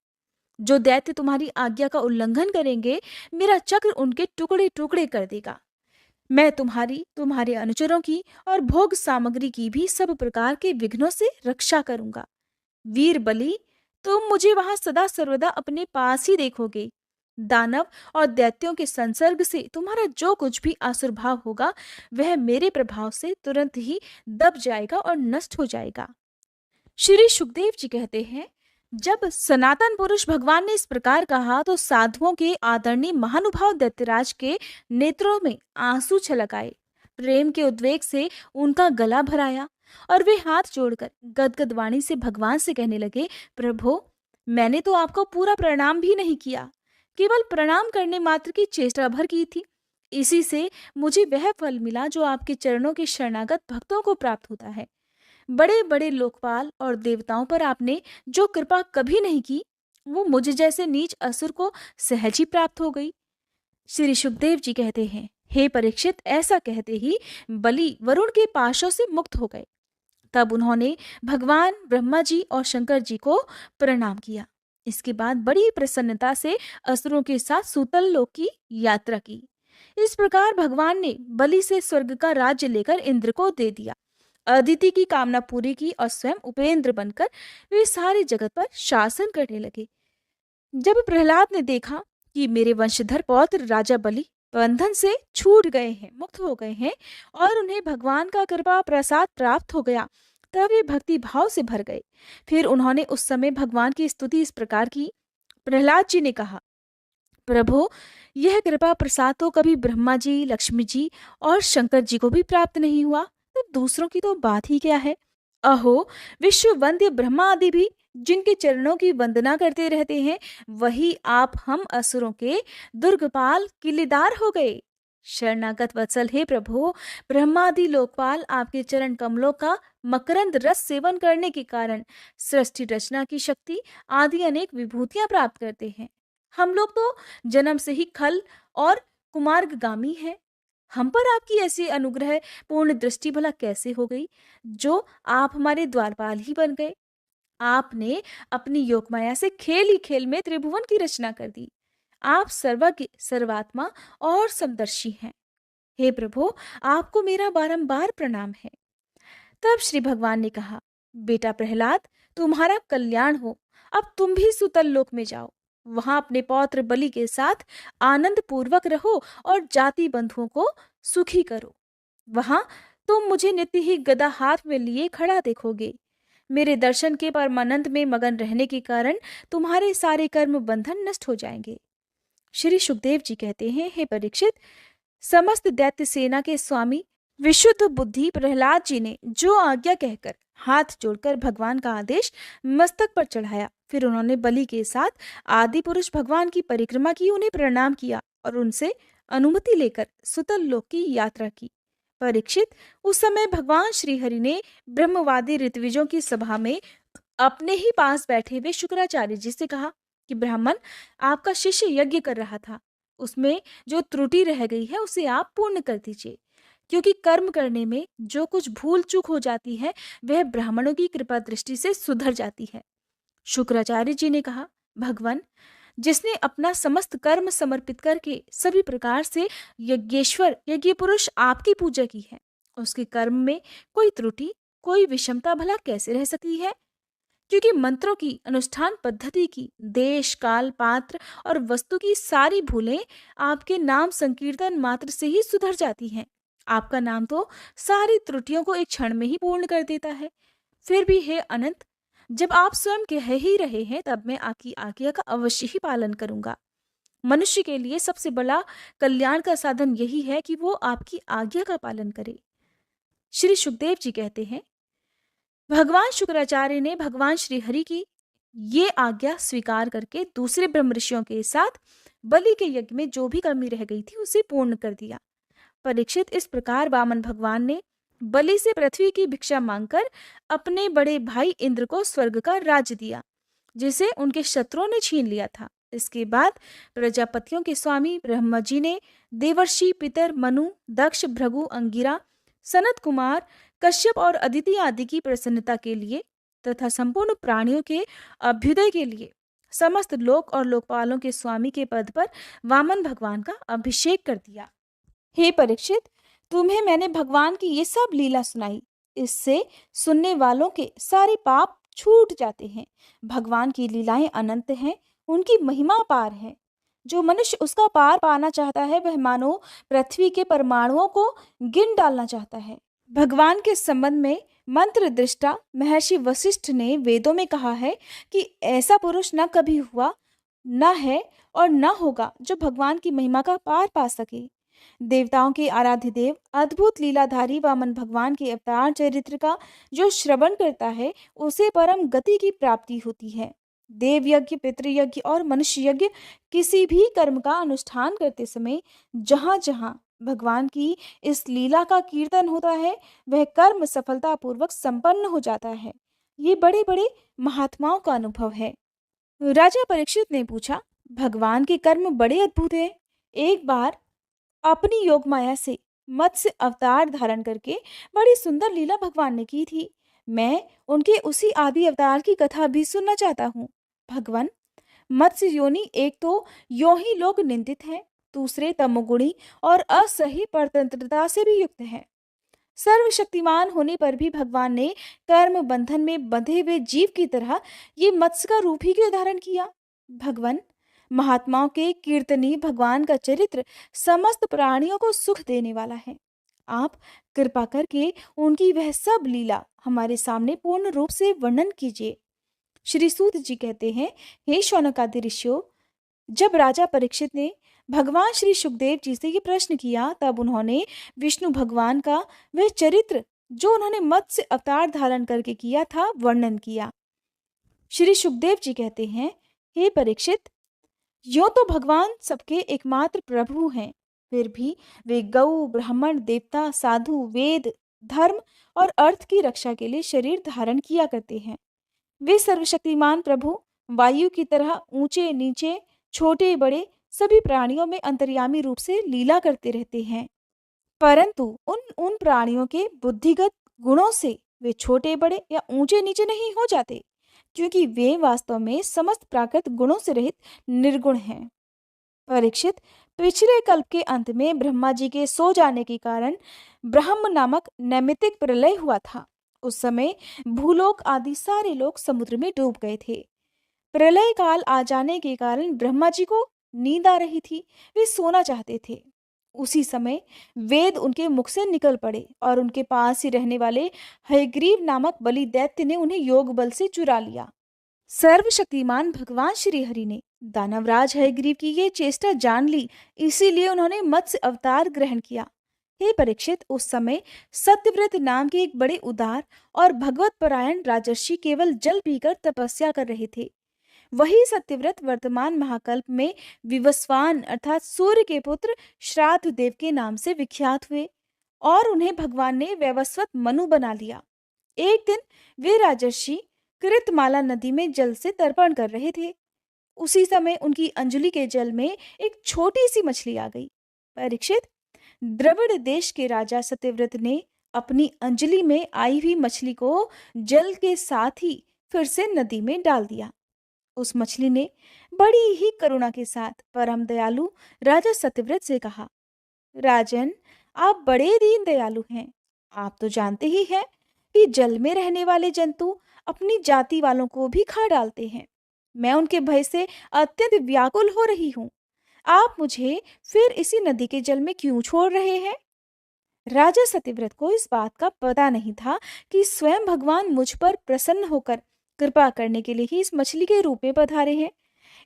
Speaker 1: जो दैत्य तुम्हारी आज्ञा का उल्लंघन करेंगे, मेरा चक्र उनके टुकड़े टुकड़े कर देगा। मैं तुम्हारी, तुम्हारे अनुचरों की और भोग सामग्री की भी सब प्रकार के विघ्नों से रक्षा करूंगा। वीर बलि, तुम मुझे वहां सदा सर्वदा अपने पास ही देखोगे। दानव और दैत्यों के संसर्ग से तुम्हारा जो कुछ भी आसुर भाव होगा, वह मेरे प्रभाव से तुरंत ही दब जाएगा और नष्ट हो जाएगा। श्री सुखदेव जी कहते हैं, जब सनातन पुरुष भगवान ने इस प्रकार कहा तो साधुओं के आदरणीय महानुभाव दैत्यराज के नेत्रों में आंसू छलक आए। प्रेम के उद्वेग से उनका गला भर आया और वे हाथ जोड़कर गदगद वाणी से भगवान से कहने लगे, प्रभु, मैंने तो आपको पूरा प्रणाम भी नहीं किया, केवल प्रणाम करने मात्र की चेष्टा भर की थी। इसी से मुझे वह फल मिला जो आपके चरणों के शरणागत भक्तों को प्राप्त होता है। बड़े बड़े लोकपाल और देवताओं पर आपने जो कृपा कभी नहीं की, वो मुझ जैसे नीच असुर को सहज ही प्राप्त हो गई। श्री सुखदेव जी कहते हैं, हे परीक्षित, ऐसा कहते ही बलि वरुण के पाशों से मुक्त हो गए। तब उन्होंने भगवान ब्रह्मा जी और शंकर जी को प्रणाम किया। इसके बाद बड़ी प्रसन्नता से असुरों के साथ सूतल लोक की यात्रा की। इस प्रकार भगवान ने बलि से स्वर्ग का राज्य लेकर इंद्र को दे दिया। अदिति की कामना पूरी की और स्वयं उपेंद्र बनकर वे सारे जगत पर शासन करने लगे। जब प्रहलाद ने देखा कि मेरे वंशधर पौत्र राजा बलि बंधन से छूट गए हैं, मुक्त हो गए हैं और उन्हें भगवान का कृपा प्रसाद प्राप्त हो गया, तब वे भक्ति भाव से भर गए। फिर उन्होंने उस समय भगवान की स्तुति इस प्रकार की। प्रहलाद जी ने कहा, प्रभु, यह कृपा प्रसाद तो कभी ब्रह्मा जी, लक्ष्मी जी और शंकर जी को भी प्राप्त नहीं हुआ, तब दूसरों की तो बात ही क्या है। अहो, विश्व वंद्य ब्रह्मा आदि भी जिनके चरणों की वंदना करते रहते हैं, वही आप हम असुरों के दुर्गपाल किलेदार हो गए। शरणागत वत्सल हे प्रभु, ब्रह्मादि लोकपाल आपके चरण कमलों का मकरंद रस सेवन करने के कारण सृष्टि रचना की शक्ति आदि अनेक विभूतियां प्राप्त करते हैं। हम लोग तो जन्म से ही खल और कुमार्गगामी हैं। हम पर आपकी ऐसी अनुग्रह पूर्ण दृष्टि भला कैसे हो गई, जो आप हमारे द्वारपाल ही बन गए। आपने अपनी योगमाया से खेल ही खेल में त्रिभुवन की रचना कर दी। आप सर्वज्ञ, सर्वात्मा और समदर्शी हैं। हे प्रभु, आपको मेरा बारंबार प्रणाम है। तब श्री भगवान ने कहा, बेटा प्रहलाद, तुम्हारा कल्याण हो। अब तुम भी सुतल लोक में जाओ। वहां अपने पौत्र बलि के साथ आनंद पूर्वक रहो और जाति बंधुओं को सुखी करो। वहां तुम मुझे नित्य ही गदा हाथ में लिए खड़ा देखोगे। मेरे दर्शन के परमानंद में मगन रहने के कारण तुम्हारे सारे कर्म बंधन नष्ट हो जाएंगे। श्री सुखदेव जी कहते हैं, हे परीक्षित, समस्त दैत्य सेना के स्वामी विशुद्ध बुद्धि प्रहलाद जी ने जो आज्ञा कहकर हाथ जोड़कर भगवान का आदेश मस्तक पर चढ़ाया, फिर उन्होंने बलि के साथ आदि पुरुष भगवान की परिक्रमा की, उन्हें प्रणाम किया और उनसे अनुमति लेकर सुतल लोक की यात्रा की। परीक्षित, उस समय भगवान श्री हरि ने ब्रह्मवादी ऋत्विजों की सभा में अपने ही पास बैठे हुए शुक्राचार्य जी से कहा कि ब्राह्मण, आपका शिष्य यज्ञ कर रहा था, उसमें जो त्रुटि रह गई है उसे आप पूर्ण कर दीजिए। क्योंकि कर्म करने में जो कुछ भूल चूक हो जाती है वह ब्राह्मणों की कृपा दृष्टि से सुधर जाती है। शुक्राचार्य जी ने कहा, भगवान, जिसने अपना समस्त कर्म समर्पित करके सभी प्रकार से यज्ञेश्वर यज्ञ पुरुष आपकी पूजा की है, उसके कर्म में कोई त्रुटि, कोई विषमता भला कैसे रह सकती है? क्योंकि मंत्रों की, अनुष्ठान पद्धति की, देश काल पात्र और वस्तु की सारी भूलें आपके नाम संकीर्तन मात्र से ही सुधर जाती हैं। आपका नाम तो सारी त्रुटियों को एक क्षण में ही पूर्ण कर देता है। फिर भी हे अनंत, जब आप स्वयं कह ही रहे हैं तब मैं आपकी आज्ञा का अवश्य ही पालन करूंगा। मनुष्य के लिए सबसे बड़ा कल्याण का साधन यही है कि वो आपकी आज्ञा का पालन करे। श्री सुखदेव जी कहते हैं, भगवान शुक्राचार्य ने भगवान श्री हरि की ये आज्ञा स्वीकार करके दूसरे ब्रह्म ऋषियों के साथ बलि के यज्ञ में जो भी कमी रह गई थी उसे पूर्ण कर दिया। परीक्षित, इस प्रकार वामन भगवान ने बलि से पृथ्वी की भिक्षा मांगकर अपने बड़े भाई इंद्र को स्वर्ग का राज्य दिया, जिसे उनके शत्रुओं ने छीन लिया था। इसके बाद प्रजापतियों के स्वामी ब्रह्मा जी ने देवर्षि, पितर, मनु, दक्ष, भृगु, अंगिरा, सनत कुमार, कश्यप और अदिति आदि की प्रसन्नता के लिए तथा संपूर्ण प्राणियों के अभ्युदय के लिए समस्त लोक और लोकपालों के स्वामी के पद पर वामन भगवान का अभिषेक कर दिया। हे परीक्षित, तुम्हें मैंने भगवान की ये सब लीला सुनाई, इससे सुनने वालों के सारे पाप छूट जाते हैं। भगवान की लीलाएं अनंत हैं, उनकी महिमा अपार है। जो मनुष्य उसका पार पाना चाहता है वह मानो पृथ्वी के परमाणुओं को गिन डालना चाहता है। भगवान के संबंध में मंत्र दृष्टा महर्षि वशिष्ठ ने वेदों में कहा है कि ऐसा पुरुष न कभी हुआ, न है और न होगा जो भगवान की महिमा का पार पा सके। देवताओं के आराध्य देव अद्भुत लीलाधारी वामन भगवान के अवतार चरित्र का जो श्रवण करता है उसे परम गति की प्राप्ति होती है। देव यज्ञ, पितृयज्ञ और मनुष्य यज्ञ, किसी भी कर्म का अनुष्ठान करते समय जहाँ जहाँ भगवान की इस लीला का कीर्तन होता है वह कर्म सफलता पूर्वक संपन्न हो जाता है। ये बड़े बड़े महात्माओं का अनुभव है। राजा परीक्षित ने पूछा, भगवान के कर्म बड़े अद्भुत है। एक बार अपनी योग माया से मत्स्य अवतार धारण करके बड़ी सुंदर लीला भगवान ने की थी। मैं उनके उसी आदि अवतार की कथा भी सुनना चाहता हूँ। भगवान, मत्स्य योनि एक तो यों ही लोग निंदित है, दूसरे तमोगुणी और असही परतंत्रता से भी युक्त है। सर्वशक्तिमान होने पर भी भगवान ने कर्म बंधन में बंधे हुए जीव की तरह ये मत्स्य का रूप ही क्यों धारण किया? भगवान, महात्माओं के कीर्तनी भगवान का चरित्र समस्त प्राणियों को सुख देने वाला है। आप कृपा करके उनकी वह सब लीला हमारे सामने पूर्ण रूप से वर्णन कीजिए। श्री सूत जी कहते हैं, हे शौनकादि ऋषियों, जब राजा परीक्षित ने भगवान श्री सुखदेव जी से ये प्रश्न किया तब उन्होंने विष्णु भगवान का वह चरित्र जो उन्होंने मत्स्य अवतार धारण करके किया था वर्णन किया। श्री सुखदेव जी कहते हैं, हे परीक्षित, यो तो भगवान सबके एकमात्र प्रभु हैं, फिर भी वे गौ, ब्राह्मण, देवता, साधु, वेद, धर्म और अर्थ की रक्षा के लिए शरीर धारण किया करते हैं। वे सर्वशक्तिमान प्रभु वायु की तरह ऊंचे नीचे, छोटे बड़े सभी प्राणियों में अंतर्यामी रूप से लीला करते रहते हैं, परंतु उन प्राणियों के बुद्धिगत गुणों से वे छोटे बड़े या ऊंचे नीचे नहीं हो जाते, क्योंकि वे वास्तव में समस्त प्राकृत गुणों से रहित निर्गुण हैं। परीक्षित, पिछले कल्प के अंत में ब्रह्मा जी के सो जाने के कारण ब्रह्म नामक नैमित्तिक प्रलय हुआ था। उस समय भूलोक आदि सारे लोग समुद्र में डूब गए थे। प्रलय काल आ जाने के कारण ब्रह्मा जी को नींद आ रही थी, वे सोना चाहते थे। उसी समय वेद उनके मुख से निकल पड़े और उनके पास ही रहने वाले हयग्रीव नामक बलि दैत्य ने उन्हें योग बल से चुरा लिया। सर्वशक्तिमान भगवान श्री हरि ने दानवराज हयग्रीव की ये चेष्टा जान ली, इसीलिए उन्होंने मत्स्य अवतार ग्रहण किया। हे परीक्षित, उस समय सत्यव्रत नाम के एक बड़े उदार और भगवत परायण राजर्षि केवल जल पीकर तपस्या कर रहे थे। वही सत्यव्रत वर्तमान महाकल्प में विवस्वान अर्थात सूर्य के पुत्र श्राद्ध देव के नाम से विख्यात हुए और उन्हें भगवान ने वैवस्वत मनु बना लिया। एक दिन वे राजर्षि कृतमाला नदी में जल से तर्पण कर रहे थे। उसी समय उनकी अंजलि के जल में एक छोटी सी मछली आ गई। परीक्षित, द्रविड़ देश के राजा सत्यव्रत ने अपनी अंजलि में आई हुई मछली को जल के साथ ही फिर से नदी में डाल दिया। उस मछली ने बड़ी ही करुणा के साथ परम दयालु राजा सत्यव्रत से कहा, राजन, आप बड़े दीन दयालु हैं। आप तो जानते ही हैं कि जल में रहने वाले जंतु अपनी जाति वालों को भी खा डालते हैं। मैं उनके भय से अत्यंत व्याकुल हो रही हूँ। आप मुझे फिर इसी नदी के जल में क्यों छोड़ रहे हैं? राजा सत्यव्रत को इस बात का पता नहीं था कि स्वयं भगवान मुझ पर प्रसन्न होकर कृपा करने के लिए ही इस मछली के रूप में पधारे हैं।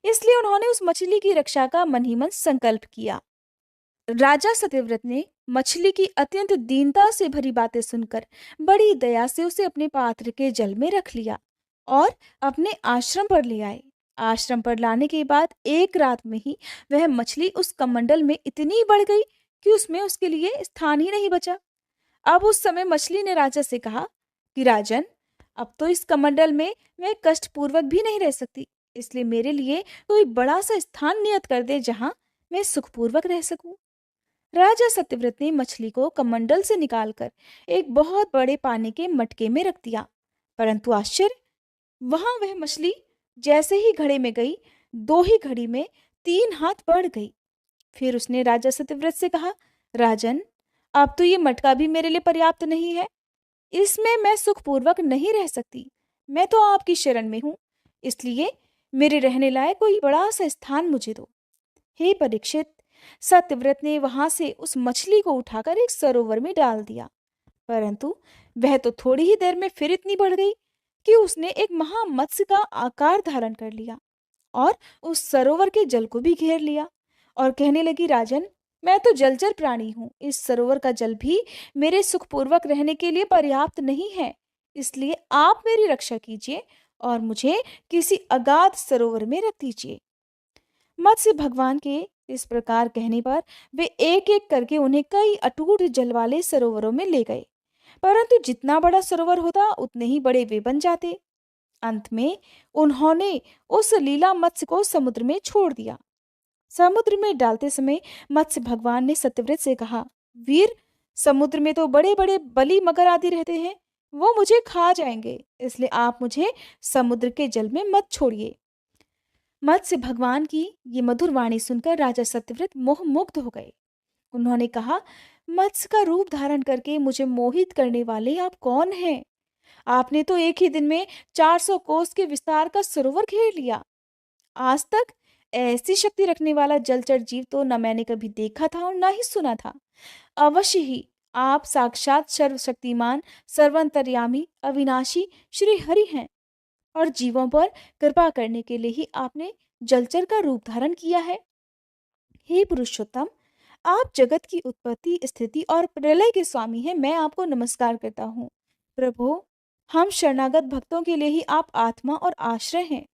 Speaker 1: इसलिए उन्होंने उस मछली की रक्षा का मन ही मन संकल्प किया। राजा सत्यव्रत ने मछली की अत्यंत दीनता से भरी बातें सुनकर बड़ी दया से उसे अपने पात्र के जल में रख लिया और अपने आश्रम पर ले आए। आश्रम पर लाने के बाद एक रात में ही वह मछली उस कमंडल में इतनी बढ़ गई कि उसमें उसके लिए स्थान ही नहीं बचा। अब उस समय मछली ने राजा से कहा कि राजन, अब तो इस कमंडल में मैं कष्टपूर्वक भी नहीं रह सकती, इसलिए मेरे लिए कोई बड़ा सा स्थान नियत कर दे जहां मैं सुखपूर्वक रह सकूं। राजा सत्यव्रत ने मछली को कमंडल से निकालकर एक बहुत बड़े पानी के मटके में रख दिया, परंतु आश्चर्य, वहां वह मछली जैसे ही घड़े में गई, 2 ही घड़ी में 3 हाथ बढ़ गई। फिर उसने राजा सत्यव्रत से कहा, राजन, अब तो ये मटका भी मेरे लिए पर्याप्त नहीं है। इसमें मैं सुखपूर्वक नहीं रह सकती। मैं तो आपकी शरण में हूँ, इसलिए मेरे रहने लायक कोई बड़ा सा स्थान मुझे दो। हे परीक्षित, सत्यव्रत ने वहां से उस मछली को उठाकर एक सरोवर में डाल दिया, परंतु वह तो थोड़ी ही देर में फिर इतनी बढ़ गई कि उसने एक महामत्स्य का आकार धारण कर लिया और उस सरोवर के जल को भी घेर लिया और कहने लगी, राजन, मैं तो जलचर प्राणी हूँ। इस सरोवर का जल भी मेरे सुखपूर्वक रहने के लिए पर्याप्त नहीं है, इसलिए आप मेरी रक्षा कीजिए और मुझे किसी अगाध सरोवर में रख दीजिए। मत्स्य भगवान के इस प्रकार कहने पर वे एक एक करके उन्हें कई अटूट जल वाले सरोवरों में ले गए, परंतु जितना बड़ा सरोवर होता उतने ही बड़े वे बन जाते। अंत में उन्होंने उस लीला मत्स्य को समुद्र में छोड़ दिया। समुद्र में डालते समय मत्स्य भगवान ने सत्यव्रत से कहा, वीर, समुद्र में तो बड़े बड़े बलि मगर आदि रहते हैं, वो मुझे खा जाएंगे, इसलिए आप मुझे समुद्र के जल में मत छोड़िए। मत्स्य भगवान की ये मधुर वाणी सुनकर राजा सत्यव्रत मोहमुग्ध हो गए। उन्होंने कहा, मत्स्य का रूप धारण करके मुझे मोहित करने वाले आप कौन हैं? आपने तो एक ही दिन में 400 कोस के विस्तार का सरोवर घेर लिया। आज तक ऐसी शक्ति रखने वाला जलचर जीव तो न मैंने कभी देखा था और न ही सुना था। अवश्य ही आप साक्षात सर्वशक्तिमान, सर्वांतर्यामी, अविनाशी श्री हरि हैं और जीवों पर कृपा करने के लिए ही आपने जलचर का रूप धारण किया है। हे पुरुषोत्तम, आप जगत की उत्पत्ति, स्थिति और प्रलय के स्वामी हैं। मैं आपको नमस्कार करता हूँ। प्रभु, हम शरणागत भक्तों के लिए ही आप आत्मा और आश्रय हैं।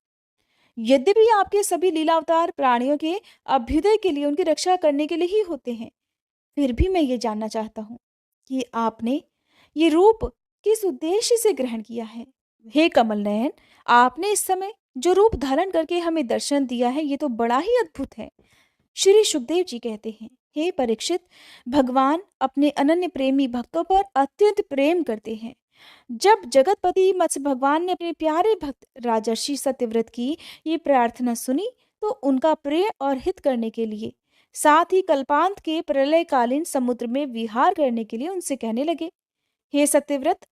Speaker 1: यद्यपि आपके सभी लीला अवतार प्राणियों के अभ्युदय के लिए, उनकी रक्षा करने के लिए ही होते हैं, फिर भी मैं ये जानना चाहता हूँ कि आपने ये रूप किस उद्देश्य से ग्रहण किया है। हे कमल नयन, आपने इस समय जो रूप धारण करके हमें दर्शन दिया है, ये तो बड़ा ही अद्भुत है। श्री सुखदेव जी कहते हैं, हे परीक्षित, भगवान अपने अनन्य प्रेमी भक्तों पर अत्यंत प्रेम करते हैं। जब जगतपति मत्स्य भगवान ने अपने प्यारे भक्त राजर्षि सत्यव्रत की ये प्रार्थना सुनी, तो उनका प्रिय और हित करने के लिए, साथ ही कल्पांत के प्रलयकालीन समुद्र में विहार करने के लिए उनसे कहने लगे, हे सत्यव्रत,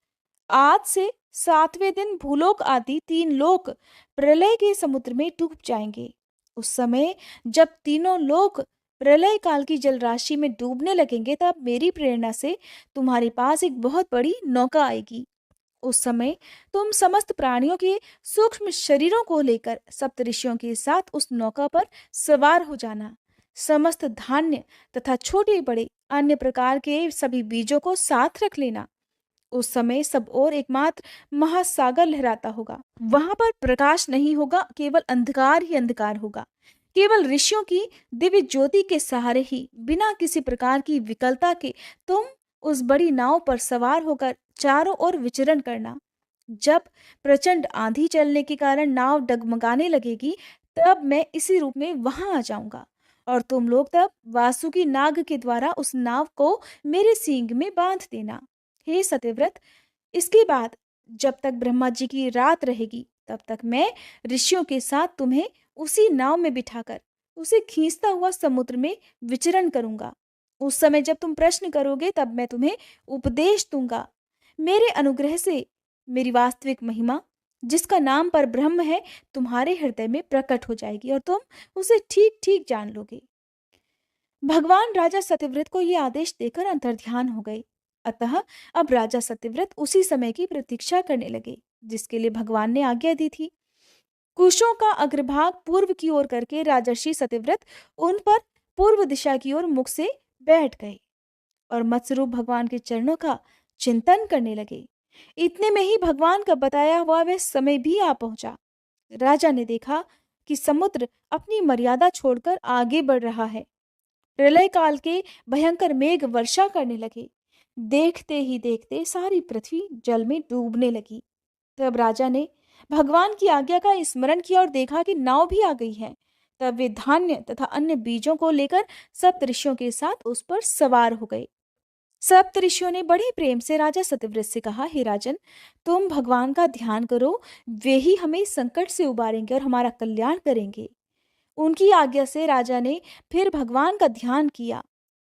Speaker 1: आज से 7वें दिन भूलोक आदि 3 लोक प्रलय के समुद्र में डूब जाएंगे। उस समय जब तीनों लोक प्रलय काल की जलराशि में डूबने लगेंगे, तब मेरी प्रेरणा से तुम्हारे पास एक बहुत बड़ी नौका आएगी। उस समय तुम समस्त प्राणियों के सूक्ष्म शरीरों को लेकर सप्तऋषियों के साथ उस नौका पर सवार हो जाना। समस्त धान्य तथा छोटे बड़े अन्य प्रकार के सभी बीजों को साथ रख लेना। उस समय सब और एकमात्र महासागर लहराता होगा। वहां पर प्रकाश नहीं होगा, केवल अंधकार ही अंधकार होगा। केवल ऋषियों की दिव्य ज्योति के सहारे ही, बिना किसी प्रकार की विकलता के, तुम उस बड़ी नाव पर सवार होकर चारों ओर विचरण करना। जब प्रचंड आंधी चलने के कारण नाव डगमगाने लगेगी, तब मैं इसी रूप में वहां आ जाऊंगा और तुम लोग तब वासुकी नाग के द्वारा उस नाव को मेरे सींग में बांध देना। हे सत्यव्रत, इसके बाद जब तक ब्रह्मा जी की रात रहेगी तब तक मैं ऋषियों के साथ तुम्हें उसी नाव में बिठाकर उसे खींचता हुआ समुद्र में विचरण करूंगा। उस समय जब तुम प्रश्न करोगे तब मैं तुम्हें उपदेश दूंगा। मेरे अनुग्रह से मेरी वास्तविक महिमा, जिसका नाम पर ब्रह्म है, तुम्हारे हृदय में प्रकट हो जाएगी और तुम उसे ठीक ठीक जान लोगे। भगवान राजा सत्यव्रत को यह आदेश देकर अंतर्ध्यान हो गए। अतः अब राजा सत्यव्रत उसी समय की प्रतीक्षा करने लगे जिसके लिए भगवान ने आज्ञा दी थी। कुशों का अग्रभाग पूर्व की ओर करके राजर्षि सत्यव्रत उन पर पूर्व दिशा की ओर मुख से बैठ गए और मत्स्यरूप भगवान के चरणों का चिंतन करने लगे। इतने में ही भगवान का बताया हुआ वह समय भी आ पहुंचा। राजा ने देखा कि समुद्र अपनी मर्यादा छोड़कर आगे बढ़ रहा है। प्रलय काल के भयंकर मेघ वर्षा करने लगे। देखते ही देखते सारी पृथ्वी जल में डूबने लगी। तब राजा ने भगवान की आज्ञा का स्मरण किया और देखा कि नाव भी आ गई है। तब वे धान्य तथा अन्य बीजों को लेकर सप्तऋषियों के साथ उस पर सवार हो गए। सप्तऋषियों ने बड़े प्रेम से राजा सत्यव्रत से कहा, हे राजन, तुम भगवान का ध्यान करो, वे ही हमें संकट से उबारेंगे और हमारा कल्याण करेंगे। उनकी आज्ञा से राजा ने फिर भगवान का ध्यान किया।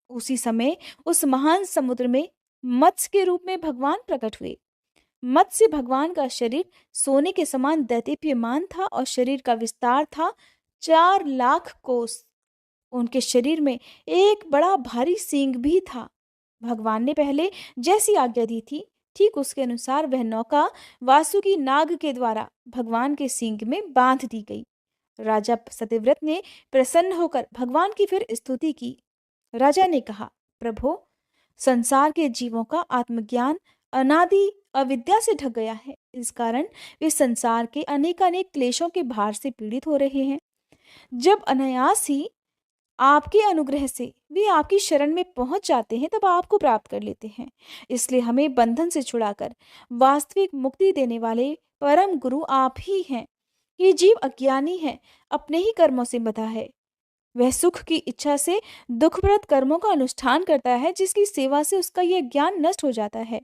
Speaker 1: उसी समय उस महान समुद्र में मत्स्य के रूप में भगवान प्रकट हुए। मत्स्य भगवान का शरीर सोने के समान दैदीप्यमान था और शरीर का विस्तार था 4 लाख कोस। उनके शरीर में एक बड़ा भारी सींग भी था। भगवान ने पहले जैसी आज्ञा दी थी ठीक उसके अनुसार वह नौका वासुकी नाग के द्वारा भगवान के सींग में बांध दी गई। राजा सत्यव्रत ने प्रसन्न होकर भगवान की फिर स्तुति की। राजा ने कहा, प्रभो, संसार के जीवों का आत्मज्ञान अनादि अविद्या से ढक गया है। इस कारण वे संसार के अनेकानेक क्लेशों के भार से पीड़ित हो रहे हैं। जब अनायास ही आपके अनुग्रह से वे आपकी शरण में पहुंच जाते हैं तब आपको प्राप्त कर लेते हैं। इसलिए हमें बंधन से छुड़ाकर वास्तविक मुक्ति देने वाले परम गुरु आप ही हैं। ये जीव अज्ञानी है, अपने ही कर्मों से बंधा है। वह सुख की इच्छा से दुखप्रद कर्मों का अनुष्ठान करता है, जिसकी सेवा से उसका यह ज्ञान नष्ट हो जाता है।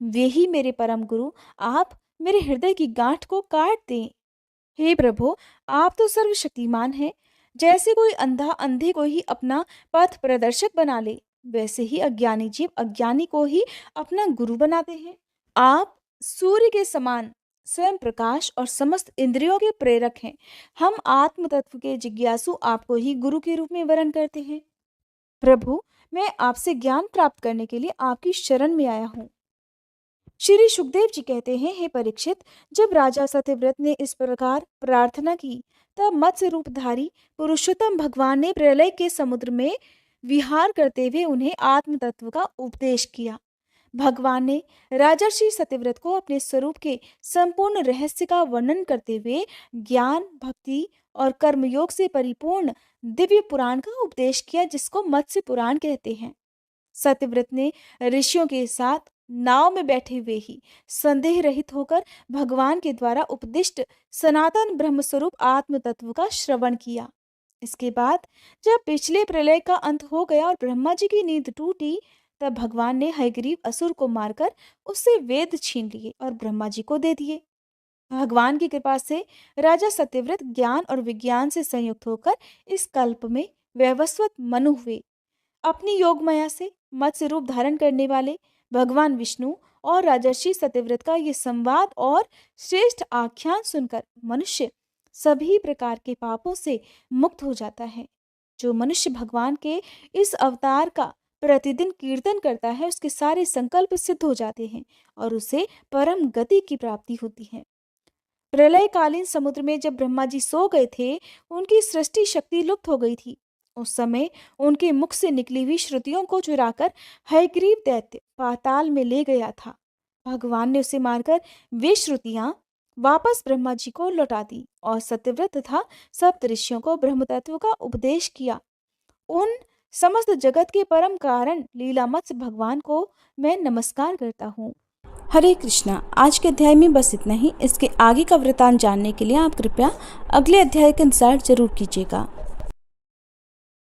Speaker 1: वे ही मेरे परम गुरु, आप मेरे हृदय की गांठ को काट दें। हे प्रभु, आप तो सर्वशक्तिमान हैं। जैसे कोई अंधा अंधे को ही अपना पथ प्रदर्शक बना ले, वैसे ही अज्ञानी जीव अज्ञानी को ही अपना गुरु बनाते हैं। आप सूर्य के समान स्वयं प्रकाश और समस्त इंद्रियों के प्रेरक हैं। हम आत्म तत्व के जिज्ञासु आपको ही गुरु के रूप में वरण करते हैं। प्रभु, मैं आपसे ज्ञान प्राप्त करने के लिए आपकी शरण में आया हूँ। श्री सुखदेव जी कहते हैं, हे परीक्षित, जब राजा सत्यव्रत ने इस प्रकार प्रार्थना की तब मत्स्य रूपधारी पुरुषोत्तम भगवान ने प्रलय के समुद्र में विहार करते हुए उन्हें आत्म तत्व का उपदेश किया। भगवान ने राजर्षि सत्यव्रत को अपने स्वरूप के संपूर्ण रहस्य का वर्णन करते हुए ज्ञान, भक्ति और कर्मयोग से परिपूर्ण दिव्य पुराण का उपदेश किया, जिसको मत्स्य पुराण कहते हैं। सत्यव्रत ने ऋषियों के साथ नाव में बैठे हुए ही संदेह रहित होकर भगवान के द्वारा उपदिष्ट सनातन ब्रह्म स्वरूप आत्म तत्व का श्रवण किया। इसके बाद जब पिछले प्रलय का अंत हो गया और ब्रह्मा जी की नींद टूटी, तब भगवान ने हयग्रीव असुर को मारकर उससे वेद छीन लिए और ब्रह्मा जी को दे दिए। भगवान की कृपा से राजा सत्यव्रत ज्ञान और विज्ञान से संयुक्त होकर इस कल्प में वैवस्वत मनु हुए। अपनी योगमाया से मत्स्य रूप धारण करने वाले भगवान विष्णु और राजर्षि सत्यव्रत का ये संवाद और श्रेष्ठ आख्यान सुनकर मनुष्य सभी प्रकार के पापों से मुक्त हो जाता है। जो मनुष्य भगवान के इस अवतार का प्रतिदिन कीर्तन करता है, उसके सारे संकल्प सिद्ध हो जाते हैं और उसे परम गति की प्राप्ति होती है। प्रलयकालीन समुद्र में जब ब्रह्मा जी सो गए थे, उनकी सृष्टि शक्ति लुप्त हो गई थी। उस समय उनके मुख से निकली हुई श्रुतियों को चुराकर हयग्रीव दैत्य पाताल में ले गया था। भगवान ने उसे मारकर वे श्रुतियां वापस ब्रह्मा जी को लौटा दी और सत्यव्रत तथा सप्तऋषियों को ब्रह्म तत्व का उपदेश किया। उन समस्त जगत के परम कारण लीलामत्स्य भगवान को मैं नमस्कार करता हूँ। हरे कृष्णा। आज के अध्याय में बस इतना ही। इसके आगे का वृतांत जानने के लिए आप कृपया अगले अध्याय का इंतजार जरूर कीजिएगा।